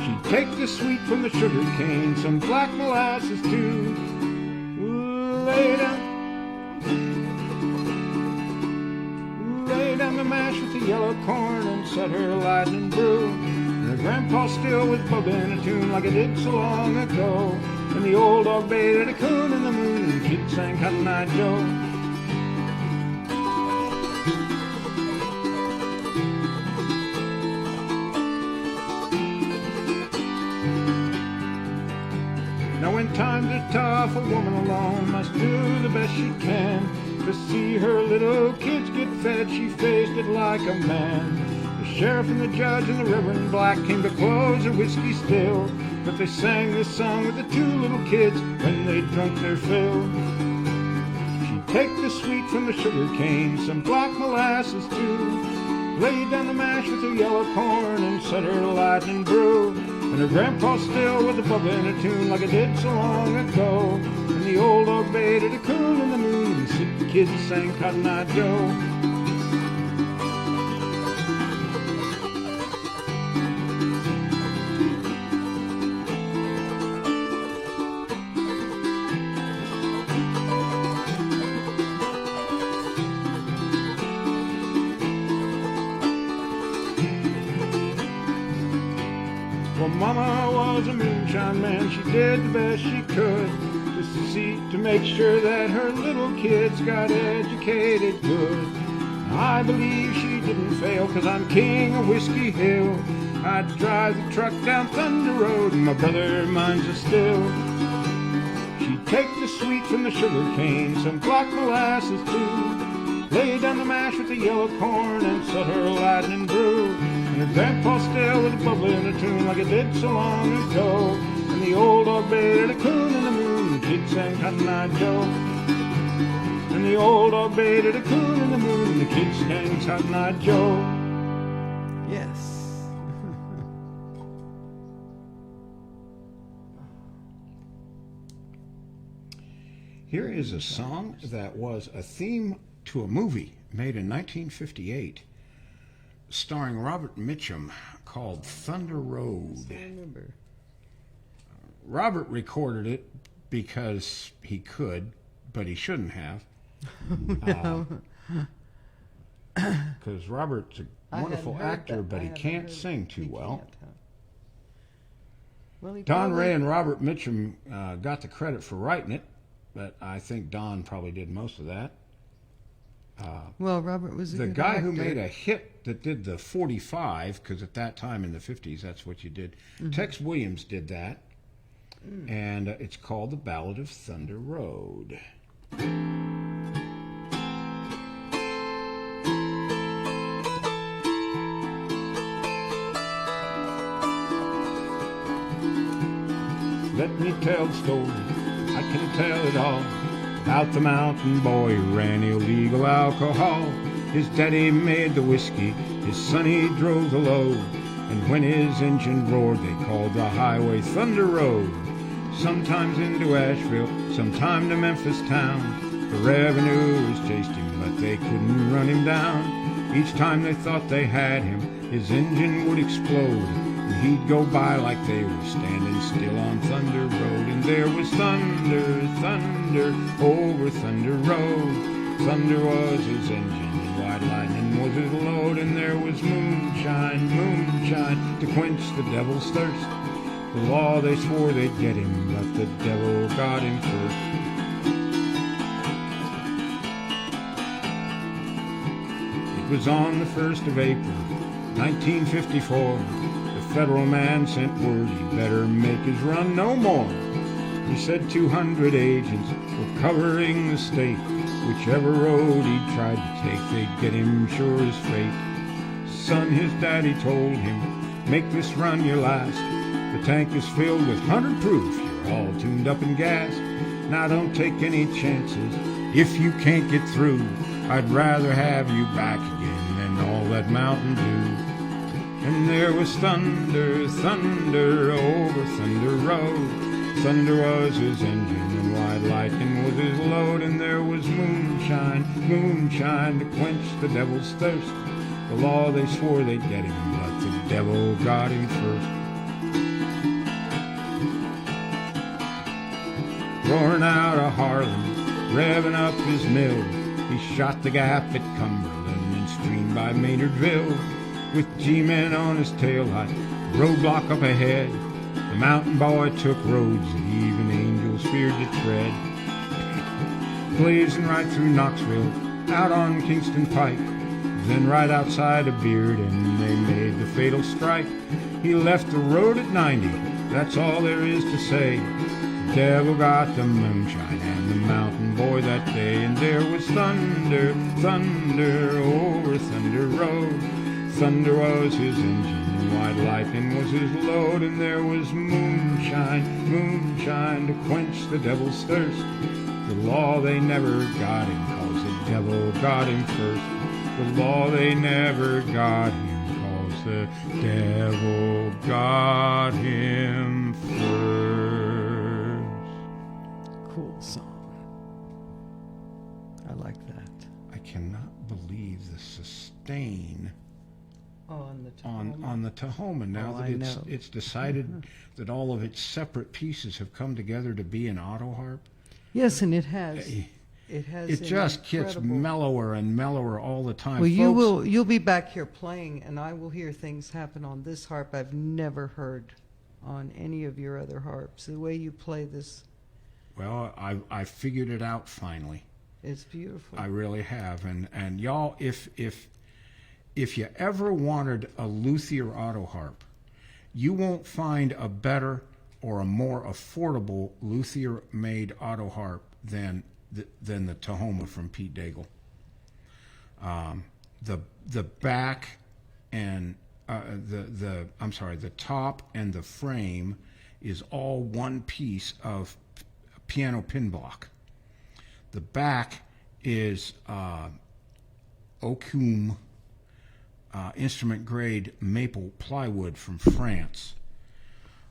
Speaker 2: She'd take the sweet from the sugar cane, some black molasses too. Lay down the mash with the yellow corn and set her lightning brew. grandpa still was bubbling a tune like it did so long ago. And the old dog baited a coon in the moon, and the kid sang Cotton Eye Joe. Now when times are tough, a woman alone must do the best she can. To see her little kids get fed, she faced it like a man. The sheriff and the judge and the Reverend Black came to close her whiskey still, but they sang this song with the two little kids when they drunk their fill. She'd take the sweet from the sugar cane, some black molasses too, laid down the mash with her yellow corn and set her lightning brew. And her grandpa still was a bubbling a tune like it did so long ago. And the old dog baited a coon in the moon, and the sick kids sang Cotton Eye Joe. Well, Mama was a moonshine man, she did the best she could to make sure that her little kids got educated good. I believe she didn't fail, 'cause I'm king of Whiskey Hill. I'd drive the truck down Thunder Road, and my brother minds her still. She'd take the sweet from the sugar cane, some black molasses too, lay down the mash with the yellow corn and set her lightning brew. And her grandpa still was bubbling a tune like it did so long ago. And the old dog baited a coon in the moon, the kid sang Cotton Eye Joe. And the old dog baited a coon in the moon, the kid sang Cotton Eye Joe.
Speaker 1: Yes.
Speaker 2: Here is a song that was a theme to a movie made in 1958, starring Robert Mitchum, called Thunder Road.
Speaker 1: I remember.
Speaker 2: Robert recorded it because he could, but he shouldn't have. Because Robert's a wonderful actor, but he can't sing too well. Don Ray and Robert Mitchum got the credit for writing it, but I think Don probably did most of that.
Speaker 1: Well, Robert was a
Speaker 2: the
Speaker 1: good
Speaker 2: guy
Speaker 1: actor.
Speaker 2: who made a hit that did the 45, because at that time in the 50s, that's what you did. Tex Williams did that, and it's called The Ballad of Thunder Road. Let me tell the story, I can tell it all, about the mountain boy who ran illegal alcohol. His daddy made the whiskey, his sonny drove the load, and when his engine roared, they called the highway Thunder Road. Sometimes into Asheville, sometime to Memphis town. The revenuers chased him, but they couldn't run him down. Each time they thought they had him, his engine would explode, and he'd go by like they were standing still on Thunder Road. And there was thunder, thunder, over Thunder Road. Thunder was his engine, and white lightning was his load. And there was moonshine, moonshine, to quench the devil's thirst. The law, they swore they'd get him, but the devil got him first. It was on the 1st of April, 1954. The federal man sent word he better make his run no more. He said 200 agents were covering the state. Whichever road he tried to take, they'd get him sure as fate. Son, his daddy told him, make this run your last. The tank is filled with 100 proof, you're all tuned up and gassed. Now don't take any chances, if you can't get through, I'd rather have you back again than all that Mountain Dew. And there was thunder, thunder, over Thunder Road. Thunder was his engine, and white lightning was his load. And there was moonshine, moonshine, to quench the devil's thirst. The law, they swore they'd get him, but the devil got him first. Roaring out of Harlem, revving up his mill, he shot the gap at Cumberland and streamed by Maynardville. With G-men on his taillight, roadblock up ahead. The mountain boy took roads that even angels feared to tread. Blazing right through Knoxville, out on Kingston Pike, then right outside of Beard, and they made the fatal strike. He left the road at 90, that's all there is to say. The devil got the moonshine and the mountain boy that day, and there was thunder, thunder over Thunder Road. Thunder was his engine, white lightning was his load, and there was moonshine, moonshine to quench the devil's thirst. The law they never got him, 'cause the devil got him first. The law they never got him, 'cause the devil got him first.
Speaker 1: Cool song. I like that.
Speaker 2: I cannot believe the sustain
Speaker 1: Oh, on the Tahoma.
Speaker 2: on the Tahoma now
Speaker 1: Oh,
Speaker 2: that
Speaker 1: I know.
Speaker 2: it's decided that all of its separate pieces have come together to be an auto harp.
Speaker 1: Yes, and it has. It has.
Speaker 2: It
Speaker 1: an
Speaker 2: just gets
Speaker 1: incredible-
Speaker 2: mellower and mellower all the time.
Speaker 1: Well,
Speaker 2: Folks,
Speaker 1: you'll be back here playing, and I will hear things happen on this harp I've never heard on any of your other harps. The way you play this
Speaker 2: Well, I figured it out finally.
Speaker 1: is beautiful.
Speaker 2: I really have. And y'all, if you ever wanted a luthier auto harp, you won't find a better or a more affordable luthier made auto harp than the Tahoma from Pete Daigle. The back and the top and the frame is all one piece of piano pin block. The back is Okum instrument grade maple plywood from France.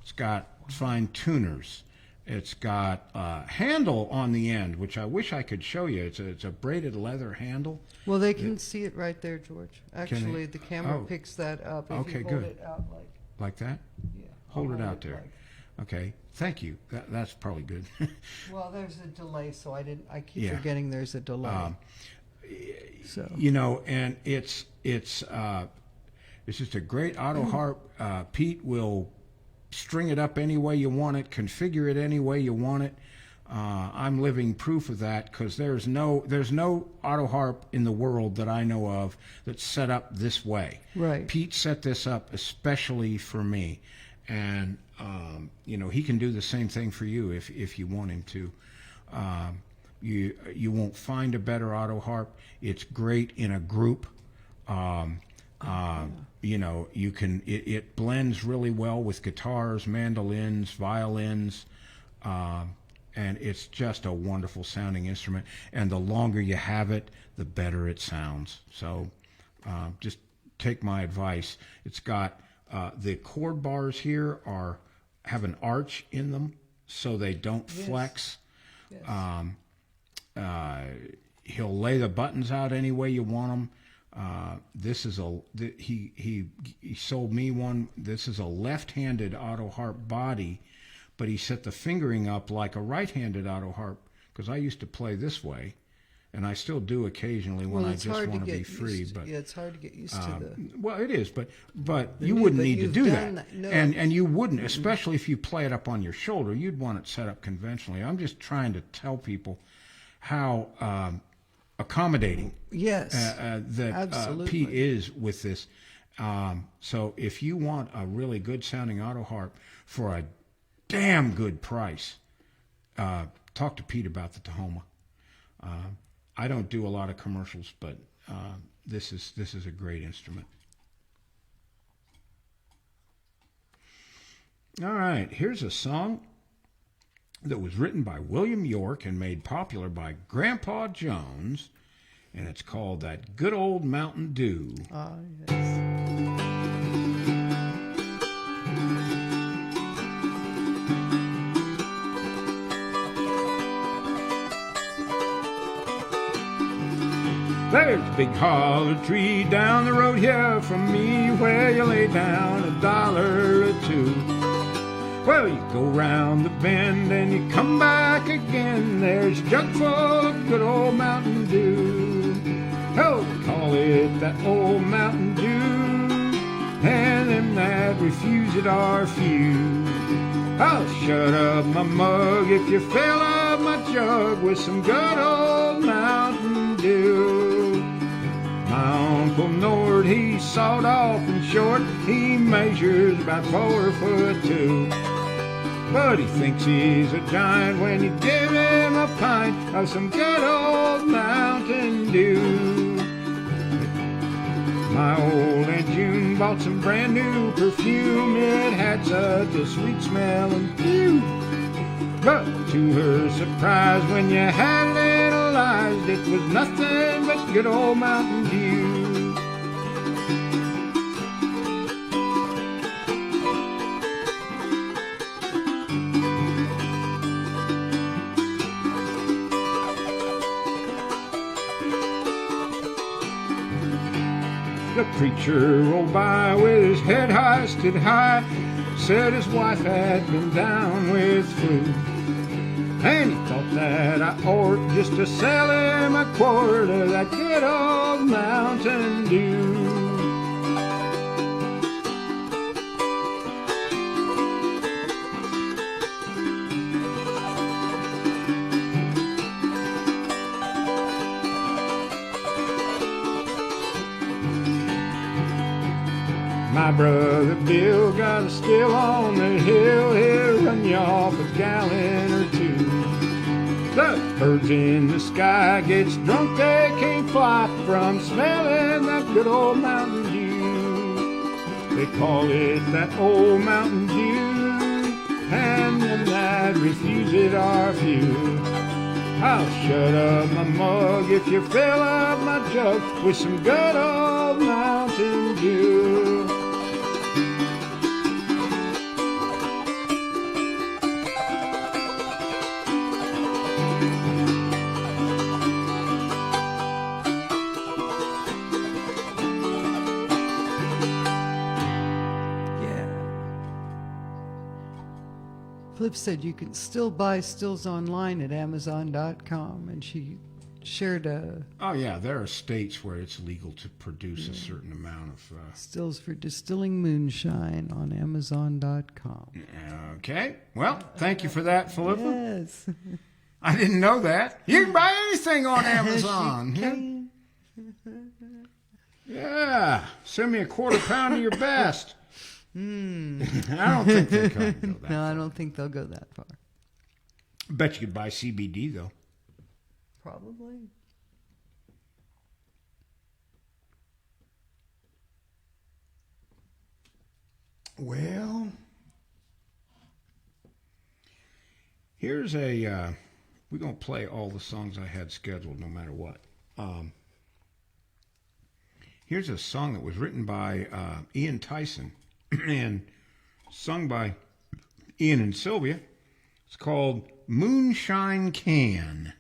Speaker 2: It's got fine tuners. It's got a handle on the end, which I wish I could show you. It's a braided leather handle.
Speaker 1: Well, they can see it right there, George.
Speaker 2: they?
Speaker 1: Actually, the camera
Speaker 2: Oh.
Speaker 1: picks that up. If
Speaker 2: Okay,
Speaker 1: you hold
Speaker 2: good.
Speaker 1: it out like,
Speaker 2: Like that?
Speaker 1: yeah.
Speaker 2: Hold
Speaker 1: I'll
Speaker 2: it out there.
Speaker 1: like-
Speaker 2: Okay, thank you. That's probably good.
Speaker 1: well, there's a delay, so I keep
Speaker 2: Yeah.
Speaker 1: forgetting there's a delay. So
Speaker 2: You know, and it's just a great auto harp. Pete will string it up any way you want it, configure it any way you want it. I'm living proof of that because there's no auto harp in the world that I know of that's set up this way.
Speaker 1: Right.
Speaker 2: Pete set this up especially for me, and he can do the same thing for you if you want him to. You won't find a better auto harp. It's great in a group. You can it blends really well with guitars, mandolins, violins, and it's just a wonderful sounding instrument. And the longer you have it, the better it sounds. So just take my advice. It's got the chord bars here have an arch in them, so they don't flex.
Speaker 1: yes.
Speaker 2: He'll lay the buttons out any way you want them. He sold me one. This is a left-handed auto harp body, but he set the fingering up like a right-handed auto harp because I used to play this way, and I still do occasionally when I
Speaker 1: it's
Speaker 2: just
Speaker 1: hard
Speaker 2: want to be
Speaker 1: used
Speaker 2: free.
Speaker 1: to-
Speaker 2: But
Speaker 1: yeah, it's hard to get used to the.
Speaker 2: well, it is, but you
Speaker 1: new-
Speaker 2: wouldn't
Speaker 1: but
Speaker 2: need to
Speaker 1: you've
Speaker 2: do
Speaker 1: done
Speaker 2: that,
Speaker 1: that. No.
Speaker 2: and you wouldn't, especially if you play it up on your shoulder. You'd want it set up conventionally. I'm just trying to tell people how accommodating
Speaker 1: Yes.
Speaker 2: that
Speaker 1: Absolutely.
Speaker 2: Pete is with this. So if you want a really good sounding auto harp for a damn good price, talk to Pete about the Tahoma. I don't do a lot of commercials, but this is a great instrument. All right, here's a song that was written by William York and made popular by Grandpa Jones, and it's called That Good Old Mountain Dew.
Speaker 1: Ah, yes.
Speaker 2: There's a big holler tree down the road here from me where you lay down $1 or $2. Well, you go round the bend and you come back again. There's a jug full of good old Mountain Dew. Oh, we call it that old Mountain Dew. And them that refuse it are few. I'll shut up my mug if you fill up my jug with some good old Mountain Dew. My Uncle Nord, he's sawed off and short, he measures about 4'2". But he thinks he's a giant when you give him a pint of some good old Mountain Dew. My old Aunt June bought some brand new perfume. It had such a sweet smell and pew. But to her surprise, when you had it analyzed, it was nothing but good old Mountain Dew. The preacher rolled by with his head hoisted high, said his wife had been down with flu. And he thought that I ought just to sell him a quart of that good old Mountain Dew. My brother Bill got a still on the hill, he'll run you off a gallon or two. The birds in the sky gets drunk, they can't fly from smelling that good old Mountain Dew. They call it that old Mountain Dew, and them that refuse it are few. I'll shut up my mug if you fill up my jug with some good old Mountain Dew.
Speaker 1: Flip said you can still buy stills online at Amazon.com, and she shared
Speaker 2: Oh yeah, there are states where it's legal to produce a certain amount of.
Speaker 1: stills for distilling moonshine on Amazon.com.
Speaker 2: Okay, well, thank you for that, Philippa.
Speaker 1: Yes.
Speaker 2: I didn't know that. You can buy anything on Amazon. Yeah, send me a quarter pound of your best. I don't think they can go that
Speaker 1: No,
Speaker 2: far.
Speaker 1: I don't think they'll go that far.
Speaker 2: Bet you could buy CBD though.
Speaker 1: Probably.
Speaker 2: Well, here's a. We're gonna play all the songs I had scheduled, no matter what. Here's a song that was written by Ian Tyson and sung by Ian and Sylvia. It's called Moonshine Can.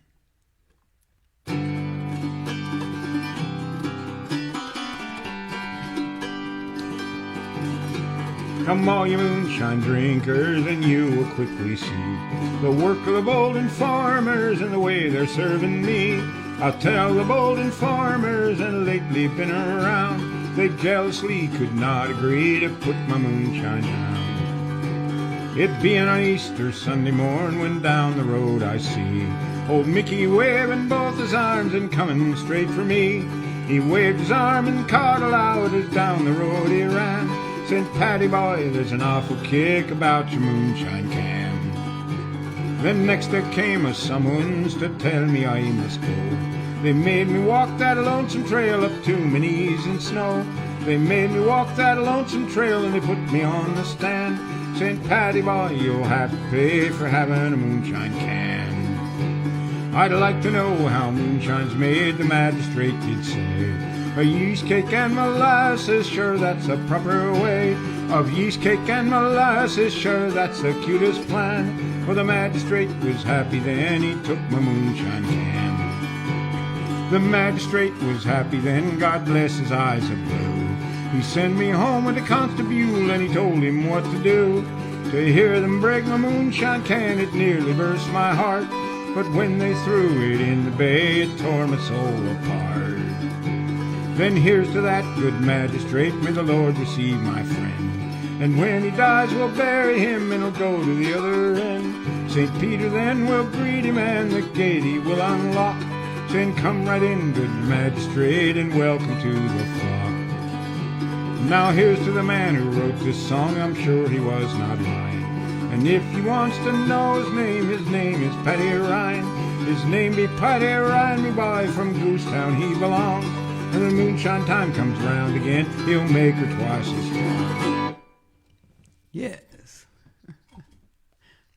Speaker 2: Come all you moonshine drinkers, and you will quickly see the work of the Bolden farmers and the way they're serving me. I'll tell the Bolden farmers, and lately been around, they jealously could not agree to put my moonshine down. It being on Easter Sunday morn, when down the road I see old Mickey waving both his arms and coming straight for me. He waved his arm and called aloud as down the road he ran, said, "Paddy boy, there's an awful kick about your moonshine can." Then next there came a summons to tell me I must go. They made me walk that lonesome trail up to my knees in snow. They made me walk that lonesome trail and they put me on the stand, saying, "Paddy boy, you'll have to pay for having a moonshine can." I'd like to know how moonshine's made, the magistrate did say. A yeast cake and molasses, sure that's a proper way. Of yeast cake and molasses, sure that's the cutest plan. For the magistrate was happy then, he took my moonshine can. The magistrate was happy then, God bless his eyes of blue. He sent me home with the constable and he told him what to do. To hear them break my moonshine can, it nearly burst my heart. But when they threw it in the bay, it tore my soul apart. Then here's to that good magistrate, may the Lord receive my friend. And when he dies, we'll bury him and he'll go to the other end. St. Peter then will greet him and the gate he will unlock, saying, "Come right in, good magistrate, and welcome to the flock." Now here's to the man who wrote this song, I'm sure he was not lying. And if he wants to know his name is Paddy Ryan. His name be Paddy Ryan, me boy, from Goosetown he belongs. And when moonshine time comes round again, he'll make her twice as strong.
Speaker 1: Yes.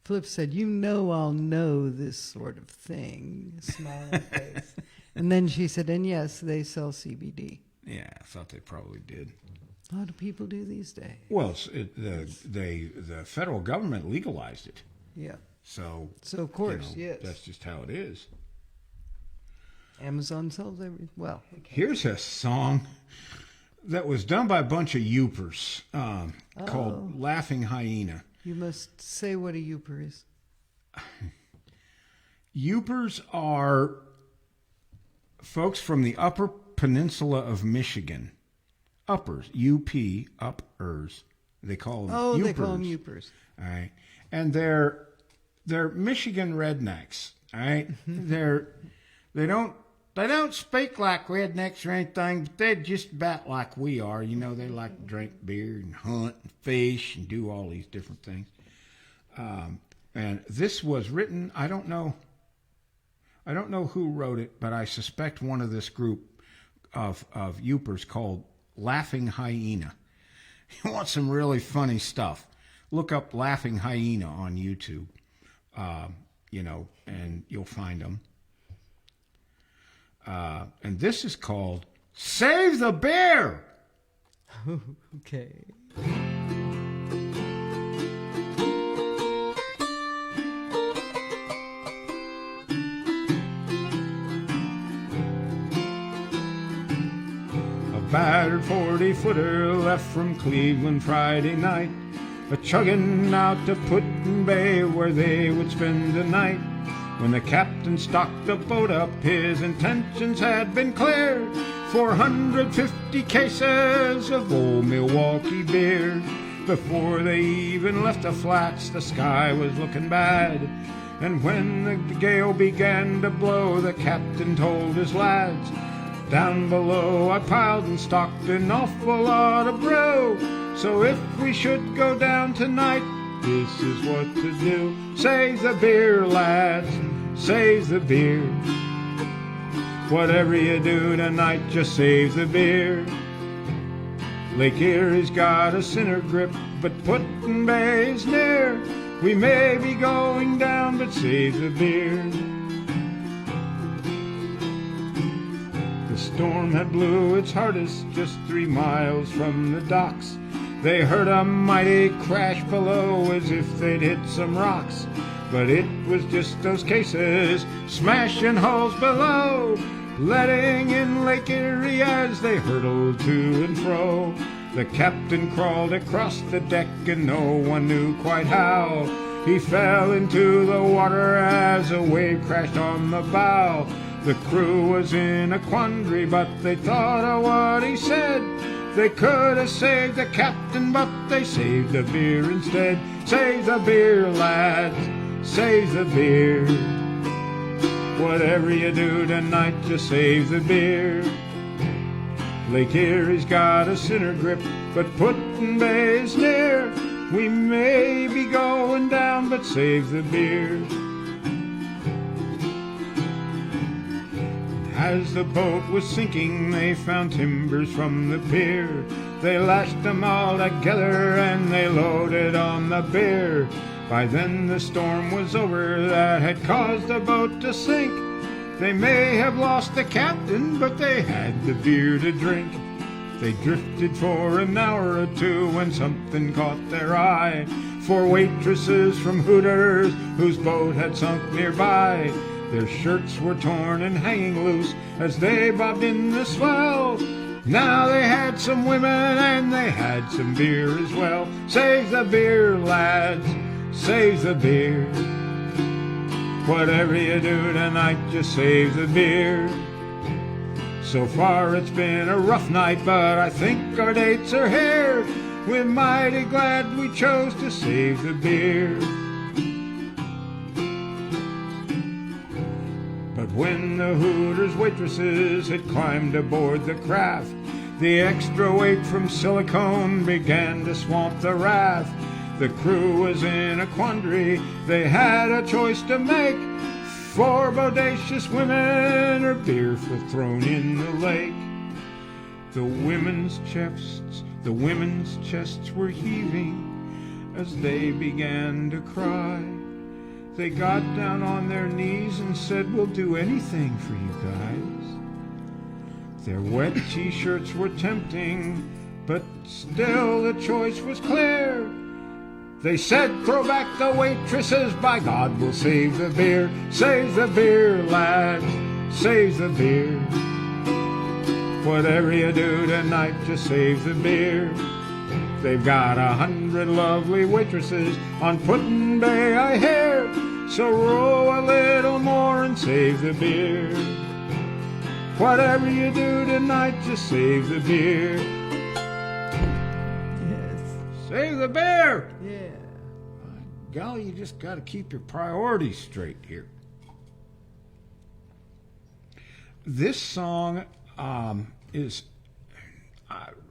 Speaker 1: Flip said, "You know I'll know this sort of thing." Smiling face. And then she said, "And yes, they sell CBD."
Speaker 2: Yeah, I thought they probably did.
Speaker 1: A lot of people do these days.
Speaker 2: Well, the federal government legalized it.
Speaker 1: Yeah.
Speaker 2: So
Speaker 1: of course, yes.
Speaker 2: That's just how it is.
Speaker 1: Amazon sells everything. Well, okay.
Speaker 2: Here's a song that was done by a bunch of youpers called Laughing Hyena.
Speaker 1: You must say what a youper is.
Speaker 2: Youpers are folks from the Upper Peninsula of Michigan. Uppers, U-P, uppers. They call them youpers.
Speaker 1: They call them youpers.
Speaker 2: All right. And they're Michigan rednecks. All right. They don't speak like rednecks or anything, but they're just about like we are. You know, they like to drink beer and hunt and fish and do all these different things. And this was written, I don't know who wrote it, but I suspect one of this group of youpers called Laughing Hyena. You want some really funny stuff, look up Laughing Hyena on YouTube, and you'll find them. And this is called Save the Bear.
Speaker 1: Okay.
Speaker 2: Battered 40-footer left from Cleveland Friday night, a-chugging out to Put-in-Bay where they would spend the night. When the captain stocked the boat up, his intentions had been clear. 450 cases of old Milwaukee beer. Before they even left the flats, the sky was looking bad. And when the gale began to blow, the captain told his lads, "Down below I piled and stocked an awful lot of brew. So if we should go down tonight, this is what to do. Save the beer, lads, save the beer. Whatever you do tonight, just save the beer. Lake Erie's got a center grip, but Put-in-Bay is near. We may be going down, but save the beer." The storm had blew its hardest just 3 miles from the docks. They heard a mighty crash below as if they'd hit some rocks. But it was just those cases smashing hulls below, letting in Lake Erie as they hurtled to and fro. The captain crawled across the deck and no one knew quite how. He fell into the water as a wave crashed on the bow. The crew was in a quandary, but they thought of what he said. They could have saved the captain, but they saved the beer instead. Save the beer, lads, save the beer. Whatever you do tonight, just save the beer. Lake Erie's got a center grip, but Put-in-Bay is near. We may be going down, but save the beer. As the boat was sinking, they found timbers from the pier. They lashed them all together and they loaded on the beer. By then the storm was over that had caused the boat to sink. They may have lost the captain, but they had the beer to drink. They drifted for an hour or two when something caught their eye. 4 waitresses from Hooters whose boat had sunk nearby. Their shirts were torn and hanging loose as they bobbed in the swell. Now they had some women and they had some beer as well. Save the beer, lads, save the beer. Whatever you do tonight, just save the beer. So far it's been a rough night, but I think our dates are here. We're mighty glad we chose to save the beer. But when the Hooters waitresses had climbed aboard the craft, the extra weight from silicone began to swamp the raft. The crew was in a quandary, they had a choice to make. 4 bodacious women or beer for thrown in the lake. The women's chests were heaving as they began to cry. They got down on their knees and said, "We'll do anything for you guys." Their wet t-shirts were tempting, but still the choice was clear. They said, "Throw back the waitresses, by God, we'll save the beer. Save the beer, lads, save the beer. Whatever you do tonight, just save the beer." They've got 100 lovely waitresses on Put-in-Bay, I hear. So row a little more and save the beer. Whatever you do tonight, just save the beer.
Speaker 1: Yes.
Speaker 2: Save the beer!
Speaker 1: Yeah.
Speaker 2: Golly, you just got to keep your priorities straight here. This song is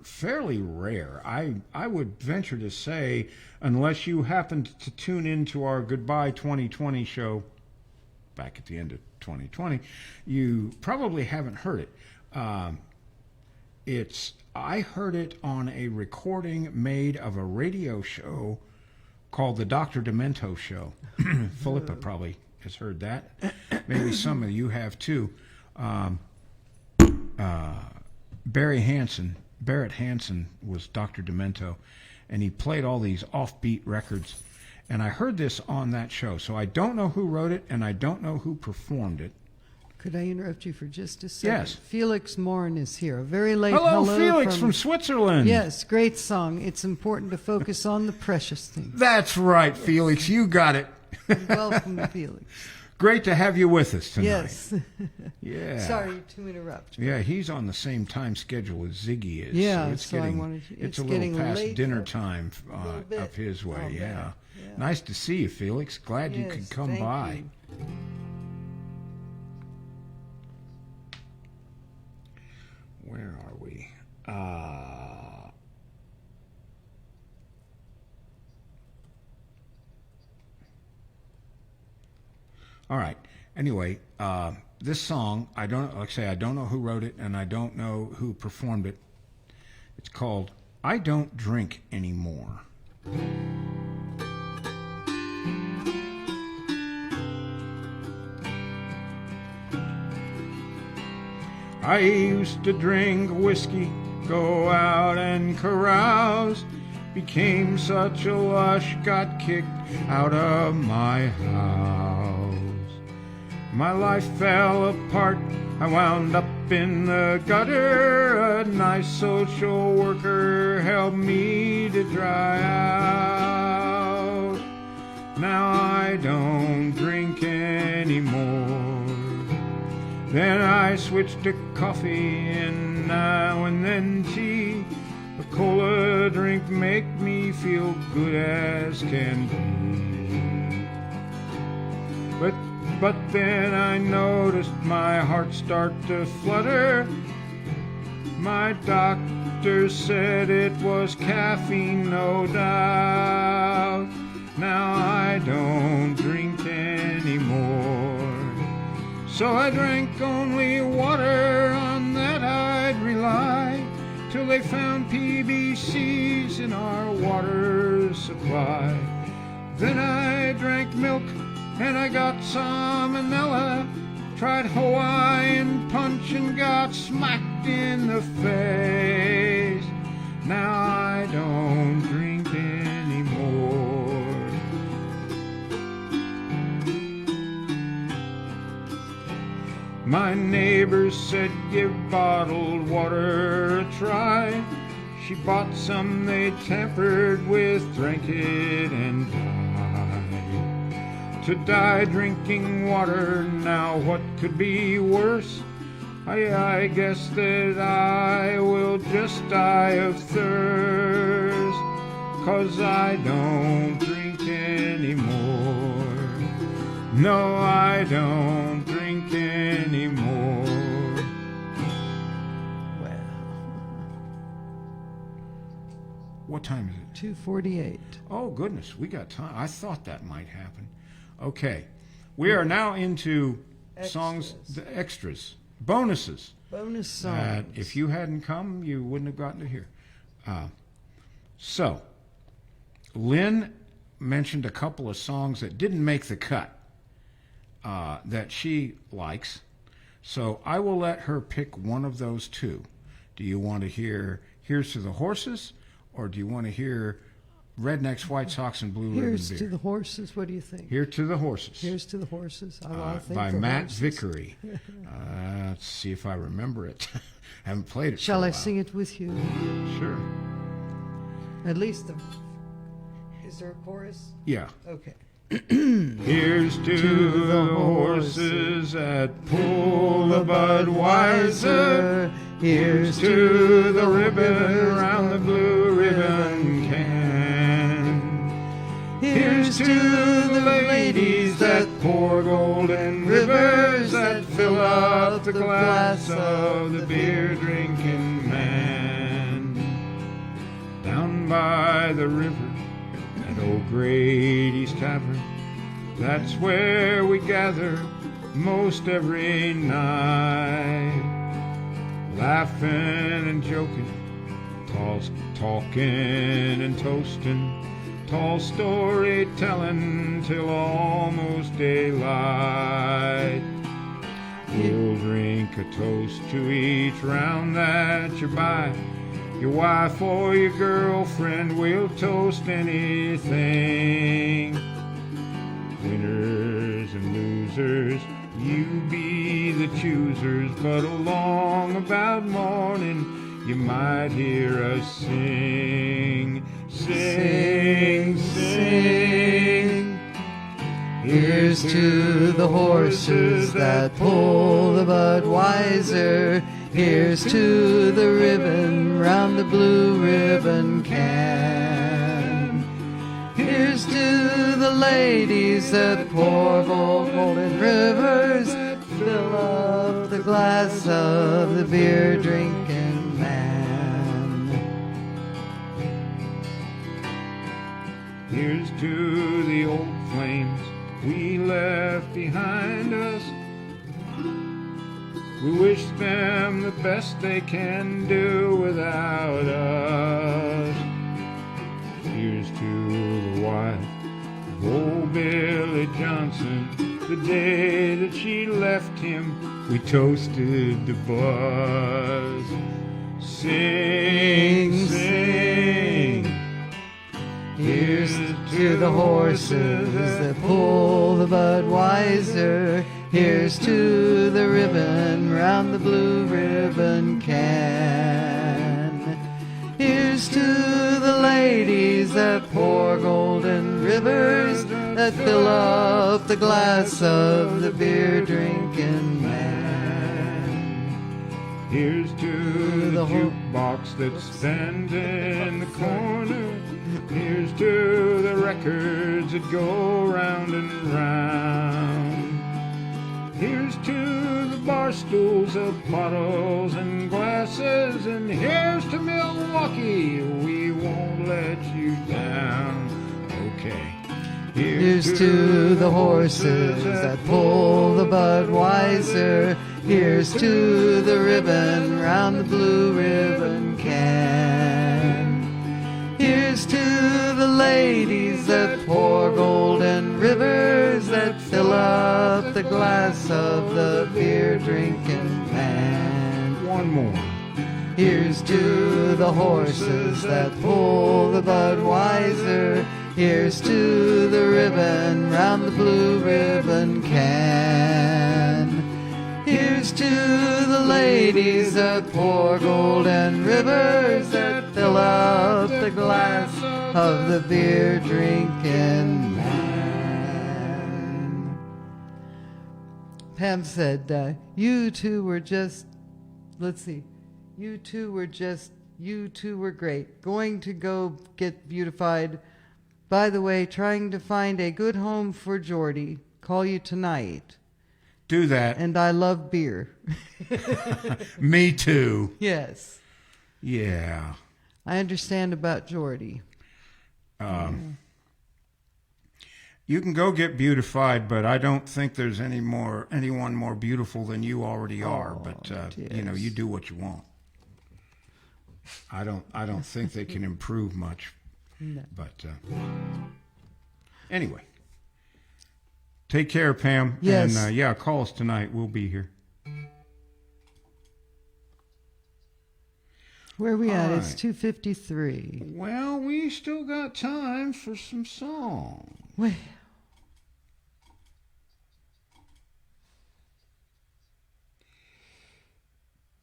Speaker 2: fairly rare. I would venture to say, unless you happened to tune into our Goodbye 2020 show back at the end of 2020, you probably haven't heard it. I heard it on a recording made of a radio show called the Dr. Demento Show. Philippa probably has heard that. Maybe some of you have too. Barrett Hansen was Dr. Demento, and he played all these offbeat records. And I heard this on that show, so I don't know who wrote it, and I don't know who performed it.
Speaker 1: Could I interrupt you for just a second?
Speaker 2: Yes.
Speaker 1: Felix Morn is here. A very late
Speaker 2: Hello, Felix from Switzerland.
Speaker 1: Yes, great song. It's important to focus on the precious things.
Speaker 2: That's right, Felix. You got it.
Speaker 1: Welcome, Felix.
Speaker 2: Great to have you with us tonight.
Speaker 1: Yes.
Speaker 2: Yeah.
Speaker 1: Sorry to interrupt.
Speaker 2: Yeah, he's on the same time schedule as Ziggy is.
Speaker 1: Yeah,
Speaker 2: so it's
Speaker 1: so I
Speaker 2: getting,
Speaker 1: wanted to-
Speaker 2: it's
Speaker 1: it's
Speaker 2: a little
Speaker 1: getting
Speaker 2: past
Speaker 1: late
Speaker 2: dinner
Speaker 1: for-
Speaker 2: time
Speaker 1: bit.
Speaker 2: up his way.
Speaker 1: Oh,
Speaker 2: Yeah.
Speaker 1: yeah.
Speaker 2: Nice to see you, Felix. Glad you
Speaker 1: Yes,
Speaker 2: could come
Speaker 1: thank
Speaker 2: by.
Speaker 1: you.
Speaker 2: Where are we? All right. Anyway, this song, I don't know who wrote it, and I don't know who performed it. It's called "I Don't Drink Anymore." I used to drink whiskey, go out and carouse, became such a lush, got kicked out of my house. My life fell apart, I wound up in the gutter. A nice social worker helped me to dry out. Now I don't drink anymore. Then I switched to coffee and now and then tea. A cola drink make me feel good as can be. But then I noticed my heart start to flutter. My doctor said it was caffeine, no doubt. Now I don't drink anymore. So I drank only water, on that I'd rely, till they found PBCs in our water supply. Then I drank milk and I got salmonella, tried Hawaiian punch and got smacked in the face. Now I don't drink anymore. My neighbors said give bottled water a try. She bought some they tampered with, drank it and died. To die drinking water, now what could be worse? I guess that I will just die of thirst. 'cause I don't drink anymore. No, I don't drink anymore.
Speaker 1: Well,
Speaker 2: What time is it?
Speaker 1: 2:48.
Speaker 2: Oh, goodness, we got time. I thought that might happen. Okay. We are now into songs, the extras, bonuses.
Speaker 1: Bonus
Speaker 2: That
Speaker 1: songs.
Speaker 2: if you hadn't come, you wouldn't have gotten to hear. So, Lynn mentioned a couple of songs that didn't make the cut that she likes. So I will let her pick one of those two. Do you want to hear Here's to the Horses, or do you want to hear Rednecks, White Sox, and Blue Ribbon
Speaker 1: Here's
Speaker 2: Beer?
Speaker 1: to the horses. What do you think?
Speaker 2: Here to the Horses.
Speaker 1: Here's to the horses. I think
Speaker 2: by
Speaker 1: the
Speaker 2: Matt
Speaker 1: horses.
Speaker 2: Vickery. Let's see if I remember it. Haven't played it.
Speaker 1: Shall
Speaker 2: for a
Speaker 1: I
Speaker 2: while.
Speaker 1: sing it with you?
Speaker 2: Sure.
Speaker 1: At least the. Is there a chorus?
Speaker 2: Yeah.
Speaker 1: Okay.
Speaker 2: Here's to the horses that pull the Budweiser. Here's to the ribbon around the blue ribbon can. Here's to the ladies that pour golden rivers that fill up the glass of the beer drinking man. Down by the river at O'Grady's Tavern, that's where we gather most every night, laughing and joking, talking and toasting, tall storytelling till almost daylight. We'll drink a toast to each round that you buy. Your wife or your girlfriend, will toast anything. Winners and losers, you be the choosers. But along about morning, you might hear us sing, sing, sing.
Speaker 1: Here's to the horses that pull the Budweiser. Here's to the ribbon round the blue ribbon can. Here's to the ladies that pour golden rivers, fill up the glass of the beer drinking man.
Speaker 2: Here's to the old flames we left behind us. We wish them the best they can do without us. Here's to the wife of old Billy Johnson. The day that she left him, we toasted the buzz. Sing, sing.
Speaker 1: Here's to the horses that pull the Budweiser. Here's to the ribbon round the blue ribbon can. Here's to the ladies that pour golden rivers that fill up the glass of the beer drinking man.
Speaker 2: Here's to the
Speaker 1: whole-
Speaker 2: jukebox that stands in the corner. Here's to the records that go round and round. Here's to the bar stools of bottles and glasses. And here's to Milwaukee, we won't let you down. Okay.
Speaker 1: Here's to the horses that pull the Budweiser. Here's to the ribbon round the blue ribbon can. Here's to the ladies that pour golden rivers that fill up the glass of the beer drinking man.
Speaker 2: One more.
Speaker 1: Here's to the horses that pull the Budweiser. Here's to the ribbon round the blue ribbon can. Here's to the ladies that pour golden rivers that fill up the glass of the beer drinking man. Pam said, you two were just, let's see, you two were just You two were great. Going to go get beautified. By the way, trying to find a good home for Jordy. Call you tonight.
Speaker 2: Do that.
Speaker 1: And I love beer.
Speaker 2: Me too.
Speaker 1: Yes.
Speaker 2: Yeah.
Speaker 1: I understand about Jordy.
Speaker 2: You can go get beautified, but I don't think there's anyone more beautiful than you already are. But
Speaker 1: yes.
Speaker 2: you do what you want. I don't think they can improve much.
Speaker 1: No.
Speaker 2: But anyway, take care, Pam.
Speaker 1: Yes.
Speaker 2: And call us tonight. We'll be here.
Speaker 1: Where are we at?
Speaker 2: All
Speaker 1: It's
Speaker 2: right.
Speaker 1: 2:53.
Speaker 2: Well, we still got time for some songs.
Speaker 1: Wait.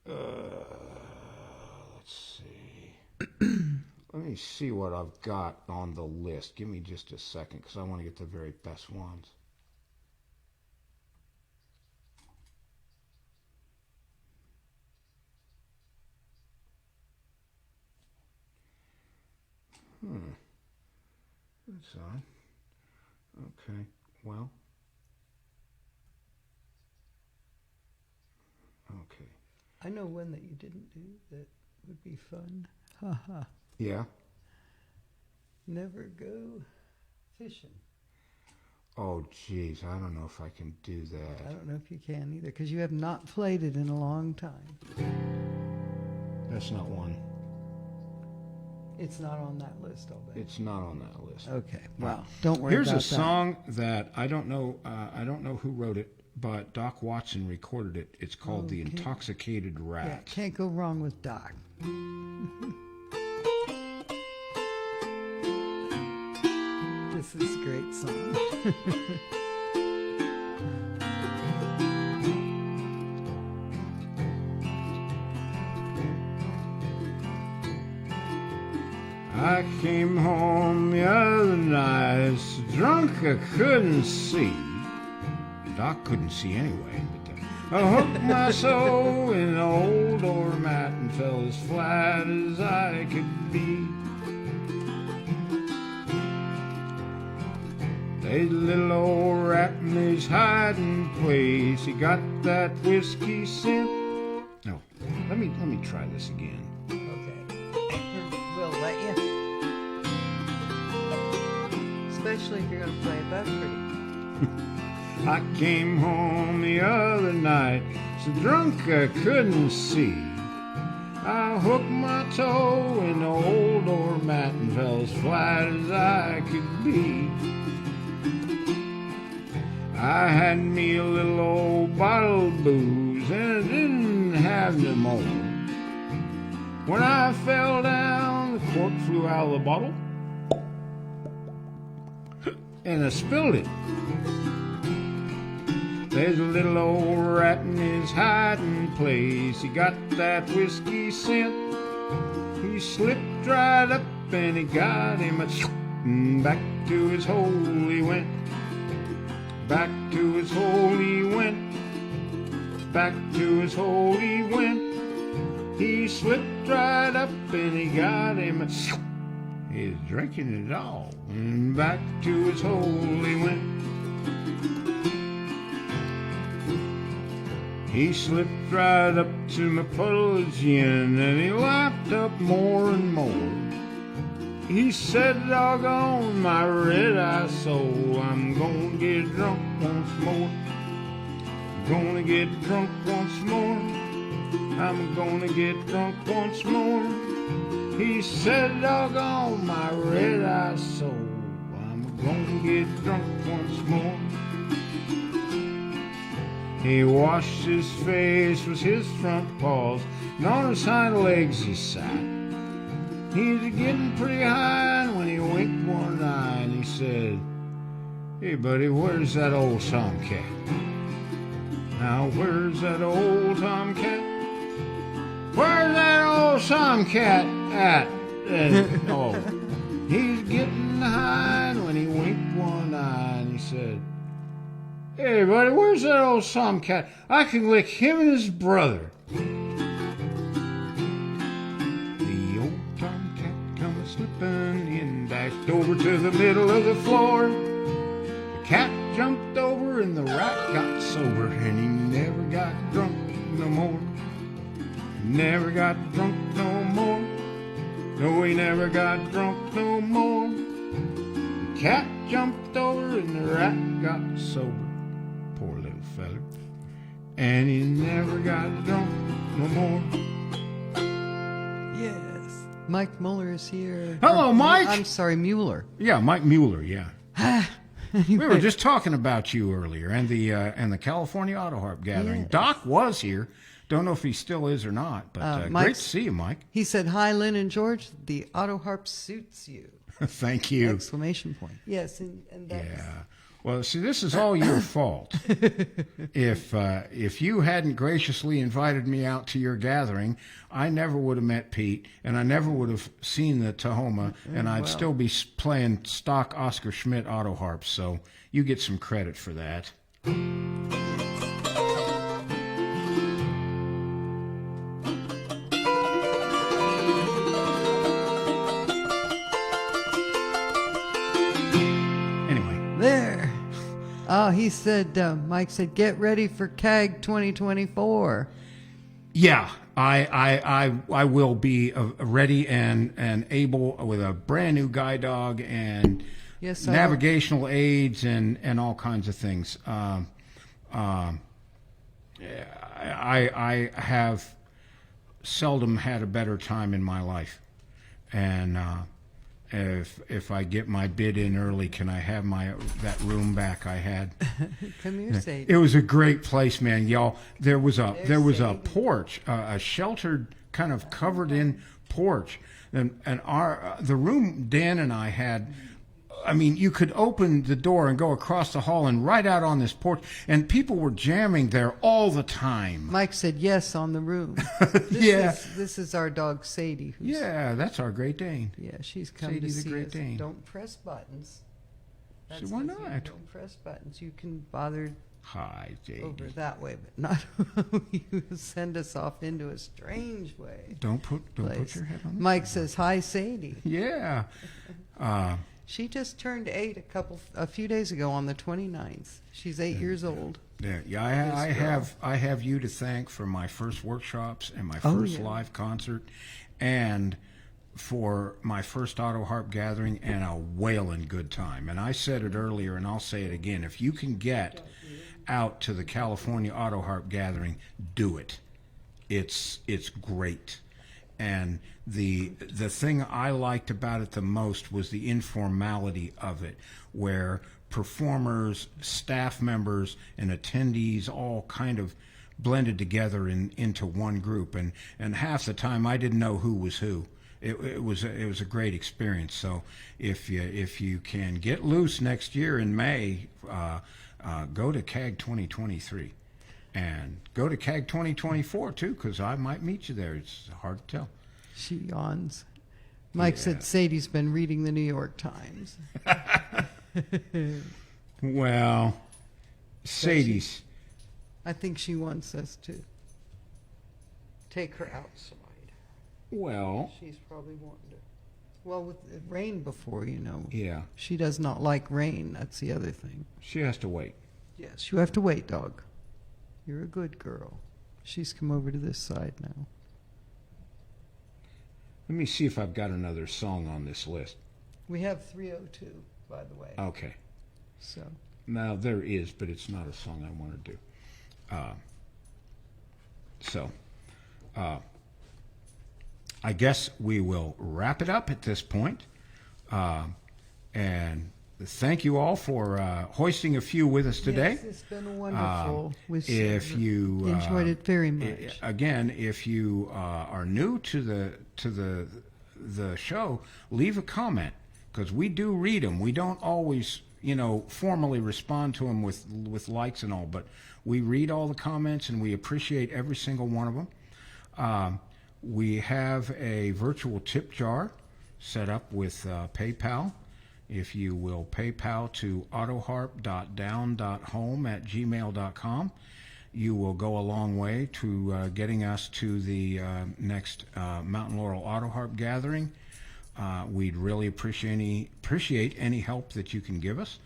Speaker 2: Let's see. Let me see what I've got on the list. Give me just a second, because I want to get the very best ones. That's odd. Okay, well. Okay.
Speaker 1: I know one that you didn't do that would be fun. Ha ha.
Speaker 2: Yeah?
Speaker 1: Never go fishing.
Speaker 2: Oh, geez, I don't know if I can do
Speaker 1: I
Speaker 2: that.
Speaker 1: don't know if you can either, because you have not played it in a long time.
Speaker 2: That's not one.
Speaker 1: It's not on that list, I'll bet.
Speaker 2: It's not on that list.
Speaker 1: Okay, well, don't worry
Speaker 2: Here's
Speaker 1: about
Speaker 2: a song that I don't know who wrote it, but Doc Watson recorded it. It's called "The
Speaker 1: Okay.
Speaker 2: Intoxicated
Speaker 1: that. Yeah,
Speaker 2: Rat."
Speaker 1: can't go wrong with Doc. This is a great song.
Speaker 2: I came home the other night, so drunk I couldn't see. Doc couldn't see anyway, but I hooked my soul in an old doormat and fell as flat as I could be. There's a little old rat in his hiding place. He got that whiskey scent. No, let me try this again.
Speaker 1: Okay. We'll let you. Especially if you're going to play it that pretty.
Speaker 2: I came home the other night, so drunk I couldn't see. I hooked my toe in the old doormat and fell as flat as I could be. I had me a little old bottle of booze and I didn't have no more. When I fell down, the cork flew out of the bottle and I spilled it. There's a little old rat in his hiding place. He got that whiskey scent. He slipped right up and he got him and back to his hole he went. Back to his hole he went. Back to his hole he went. He slipped right up and he got him. He's drinking it all. And back to his hole he went. He slipped right up to my puddle of gin and he lapped up more and more. He said, doggone my red-eye soul, I'm gonna get drunk once more. Gonna get drunk once more. I'm gonna get drunk once more. He said, doggone my red-eye soul, I'm gonna get drunk once more. He washed his face with his front paws, and on his hind legs he sat. He's getting pretty high, and when he winked one eye, and he said, hey buddy, where's that old tomcat? Now where's that old tomcat? Where's that old tomcat at? And, oh, he's getting high, and when he winked one eye, and he said, hey, buddy, where's that old tomcat? I can lick him and his brother. The jumping and dashed over to the middle of the floor. The cat jumped over and the rat got sober, and he never got drunk no more. Never got drunk no more. No, he never got drunk no more. The cat jumped over and the rat got sober. Poor little feller. And he never got drunk no more.
Speaker 1: Yes. Mike Mueller is here.
Speaker 2: Hello, Mike.
Speaker 1: I'm sorry, Mueller.
Speaker 2: Yeah, Mike Mueller, yeah.
Speaker 1: Anyway,
Speaker 2: We were just talking about you earlier and the California Auto Harp Gathering.
Speaker 1: Yes.
Speaker 2: Doc was here. Don't know if he still is or not, but great
Speaker 1: Mike's-
Speaker 2: to see you, Mike.
Speaker 1: he said, "Hi, Lynn and George. The auto harp suits you!"
Speaker 2: Thank you.
Speaker 1: Exclamation point. Yes, and that's
Speaker 2: Yeah. Well, see, this is all your fault. If you hadn't graciously invited me out to your gathering, I never would have met Pete, and I never would have seen the Tahoma, and I'd still be playing stock Oscar Schmidt auto harps. So you get some credit for that. Anyway.
Speaker 1: there. Oh, he said. Mike said, "Get ready for CAG 2024."
Speaker 2: Yeah, I will be ready and able with a brand new guide dog and
Speaker 1: Yes, I
Speaker 2: navigational aids and all kinds of things. I have seldom had a better time in my life, and if I get my bid in early, can I have that room back I had?
Speaker 1: Come here, Sadie.
Speaker 2: It was a great place, man, y'all. There was a
Speaker 1: Sadie.
Speaker 2: porch, a sheltered kind of covered in porch, and our the room Dan and I had. I mean, you could open the door and go across the hall and right out on this porch, and people were jamming there all the time.
Speaker 1: Mike said yes on the room.
Speaker 2: Yeah.
Speaker 1: This is our dog Sadie. Who's,
Speaker 2: Yeah, that's our Great Dane.
Speaker 1: Yeah, she's come
Speaker 2: Sadie
Speaker 1: to
Speaker 2: the
Speaker 1: see
Speaker 2: Great
Speaker 1: us.
Speaker 2: Dane.
Speaker 1: Don't press buttons.
Speaker 2: So why
Speaker 1: 'cause you
Speaker 2: not?
Speaker 1: Don't press buttons. You can bother
Speaker 2: Hi, Sadie.
Speaker 1: over that way, but not you send us off into a strange way.
Speaker 2: Don't put
Speaker 1: place.
Speaker 2: your head on the
Speaker 1: Mike says hi, Sadie.
Speaker 2: Yeah.
Speaker 1: She just turned 8 a few days ago on the 29th. She's 8 years old.
Speaker 2: Yeah, I have you to thank for my first workshops and my
Speaker 1: Oh,
Speaker 2: first
Speaker 1: yeah.
Speaker 2: live concert, and for my first auto harp gathering and a whaling good time. And I said it earlier, and I'll say it again: if you can get out to the California Auto Harp Gathering, do it. It's great. And the thing I liked about it the most was the informality of it, where performers, staff members, and attendees all kind of blended together into one group. And half the time I didn't know who was who. It was a great experience. So if you can get loose next year in May, go to CAG 2023. And go to CAG 2024 too, because I might meet you there. It's hard to tell.
Speaker 1: She yawns. Mike
Speaker 2: Yeah.
Speaker 1: said Sadie's been reading the New York Times.
Speaker 2: Well, Sadie's.
Speaker 1: I think she wants us to take her outside.
Speaker 2: Well,
Speaker 1: She's probably wanting to. Well, with the rain before,
Speaker 2: yeah,
Speaker 1: she does not like rain. That's the other thing.
Speaker 2: she has to wait.
Speaker 1: Yes, you have to wait, dog. You're a good girl. She's come over to this side now.
Speaker 2: Let me see if I've got another song on this list.
Speaker 1: We have 302, by the way.
Speaker 2: Okay.
Speaker 1: So
Speaker 2: Now, there is, but it's not a song I want to do. I guess we will wrap it up at this point. And thank you all for hoisting a few with us today.
Speaker 1: Yes, it's been wonderful. We
Speaker 2: If you
Speaker 1: enjoyed it very much.
Speaker 2: again, if you are new to the show, leave a comment, because we do read them. We don't always, formally respond to them with likes and all, but we read all the comments and we appreciate every single one of them. We have a virtual tip jar set up with PayPal. If you will PayPal to autoharp.down.home@gmail.com, you will go a long way to getting us to the next Mountain Laurel Auto Harp Gathering. We'd really appreciate any help that you can give us.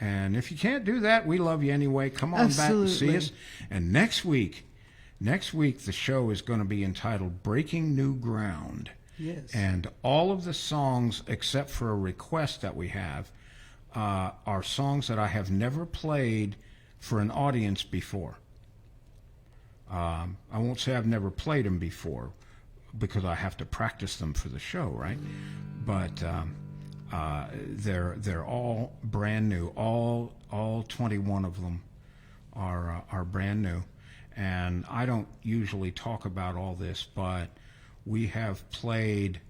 Speaker 2: And if you can't do that, we love you anyway. Come on back and see
Speaker 1: Absolutely.
Speaker 2: us. And next week the show is going to be entitled Breaking New Ground.
Speaker 1: Yes.
Speaker 2: And all of the songs, except for a request that we have, are songs that I have never played for an audience before. I won't say I've never played them before, because I have to practice them for the show, right? But they're all brand new. All 21 of them are brand new. And I don't usually talk about all this, but we have played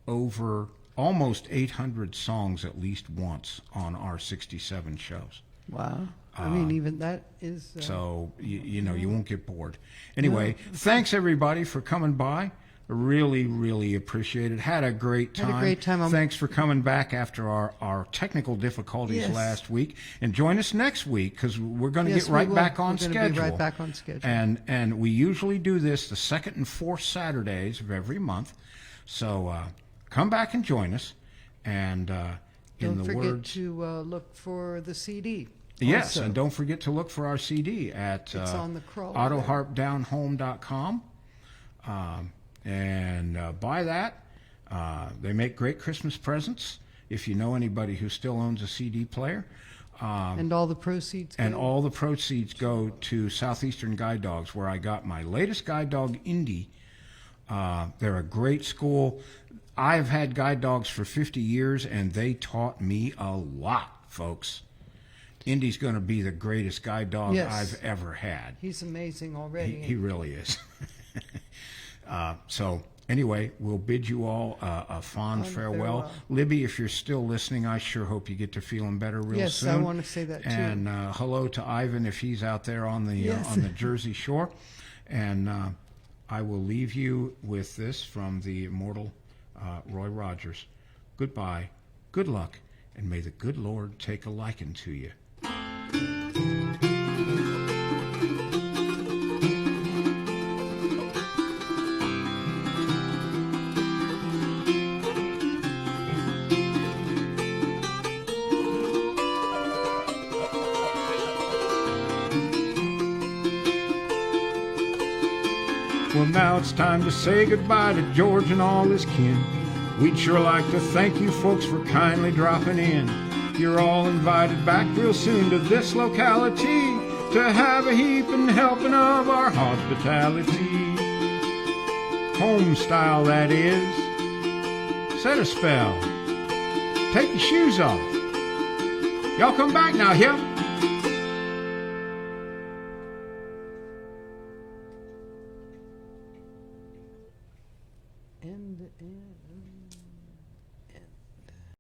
Speaker 2: over almost 800 songs at least once on our 67 shows.
Speaker 1: Wow. I mean, even that is.
Speaker 2: So, you know, you won't get bored. Anyway, thanks everybody for coming by. Really, really appreciate it. Had a great time.
Speaker 1: Had a great time.
Speaker 2: Thanks for coming back after our technical difficulties
Speaker 1: Yes.
Speaker 2: last week. And join us next week, because we're going to
Speaker 1: Yes,
Speaker 2: get
Speaker 1: we
Speaker 2: right
Speaker 1: will.
Speaker 2: back on
Speaker 1: We're gonna
Speaker 2: schedule.
Speaker 1: be right back on schedule.
Speaker 2: And we usually do this the second and fourth Saturdays of every month. So come back and join us. And in
Speaker 1: Don't
Speaker 2: the
Speaker 1: forget
Speaker 2: words...
Speaker 1: to look for the CD.
Speaker 2: Yes,
Speaker 1: also.
Speaker 2: and don't forget to look for our CD at
Speaker 1: It's on the crawl
Speaker 2: AutoHarpDownHome.com. And buy that. They make great Christmas presents if you know anybody who still owns a CD player.
Speaker 1: And all the proceeds.
Speaker 2: And
Speaker 1: go-
Speaker 2: all the proceeds go to Southeastern Guide Dogs, where I got my latest guide dog, Indy. They're a great school. I've had guide dogs for 50 years, and they taught me a lot, folks. Indy's going to be the greatest guide dog
Speaker 1: Yes.
Speaker 2: I've ever had.
Speaker 1: He's amazing already.
Speaker 2: He really is. So anyway, we'll bid you all a fond farewell. Libby, if you're still listening, I sure hope you get to feeling better real
Speaker 1: Yes,
Speaker 2: soon.
Speaker 1: I want to say that too.
Speaker 2: And hello to Ivan if he's out there on the
Speaker 1: Yes.
Speaker 2: on the Jersey Shore. And I will leave you with this from the immortal Roy Rogers. Goodbye, good luck, and may the good Lord take a liking to you. Well, now it's time to say goodbye to George and all his kin. We'd sure like to thank you folks for kindly dropping in. You're all invited back real soon to this locality to have a heaping helping of our hospitality. Home style, that is. Set a spell. Take your shoes off. Y'all come back now, yeah?
Speaker 1: And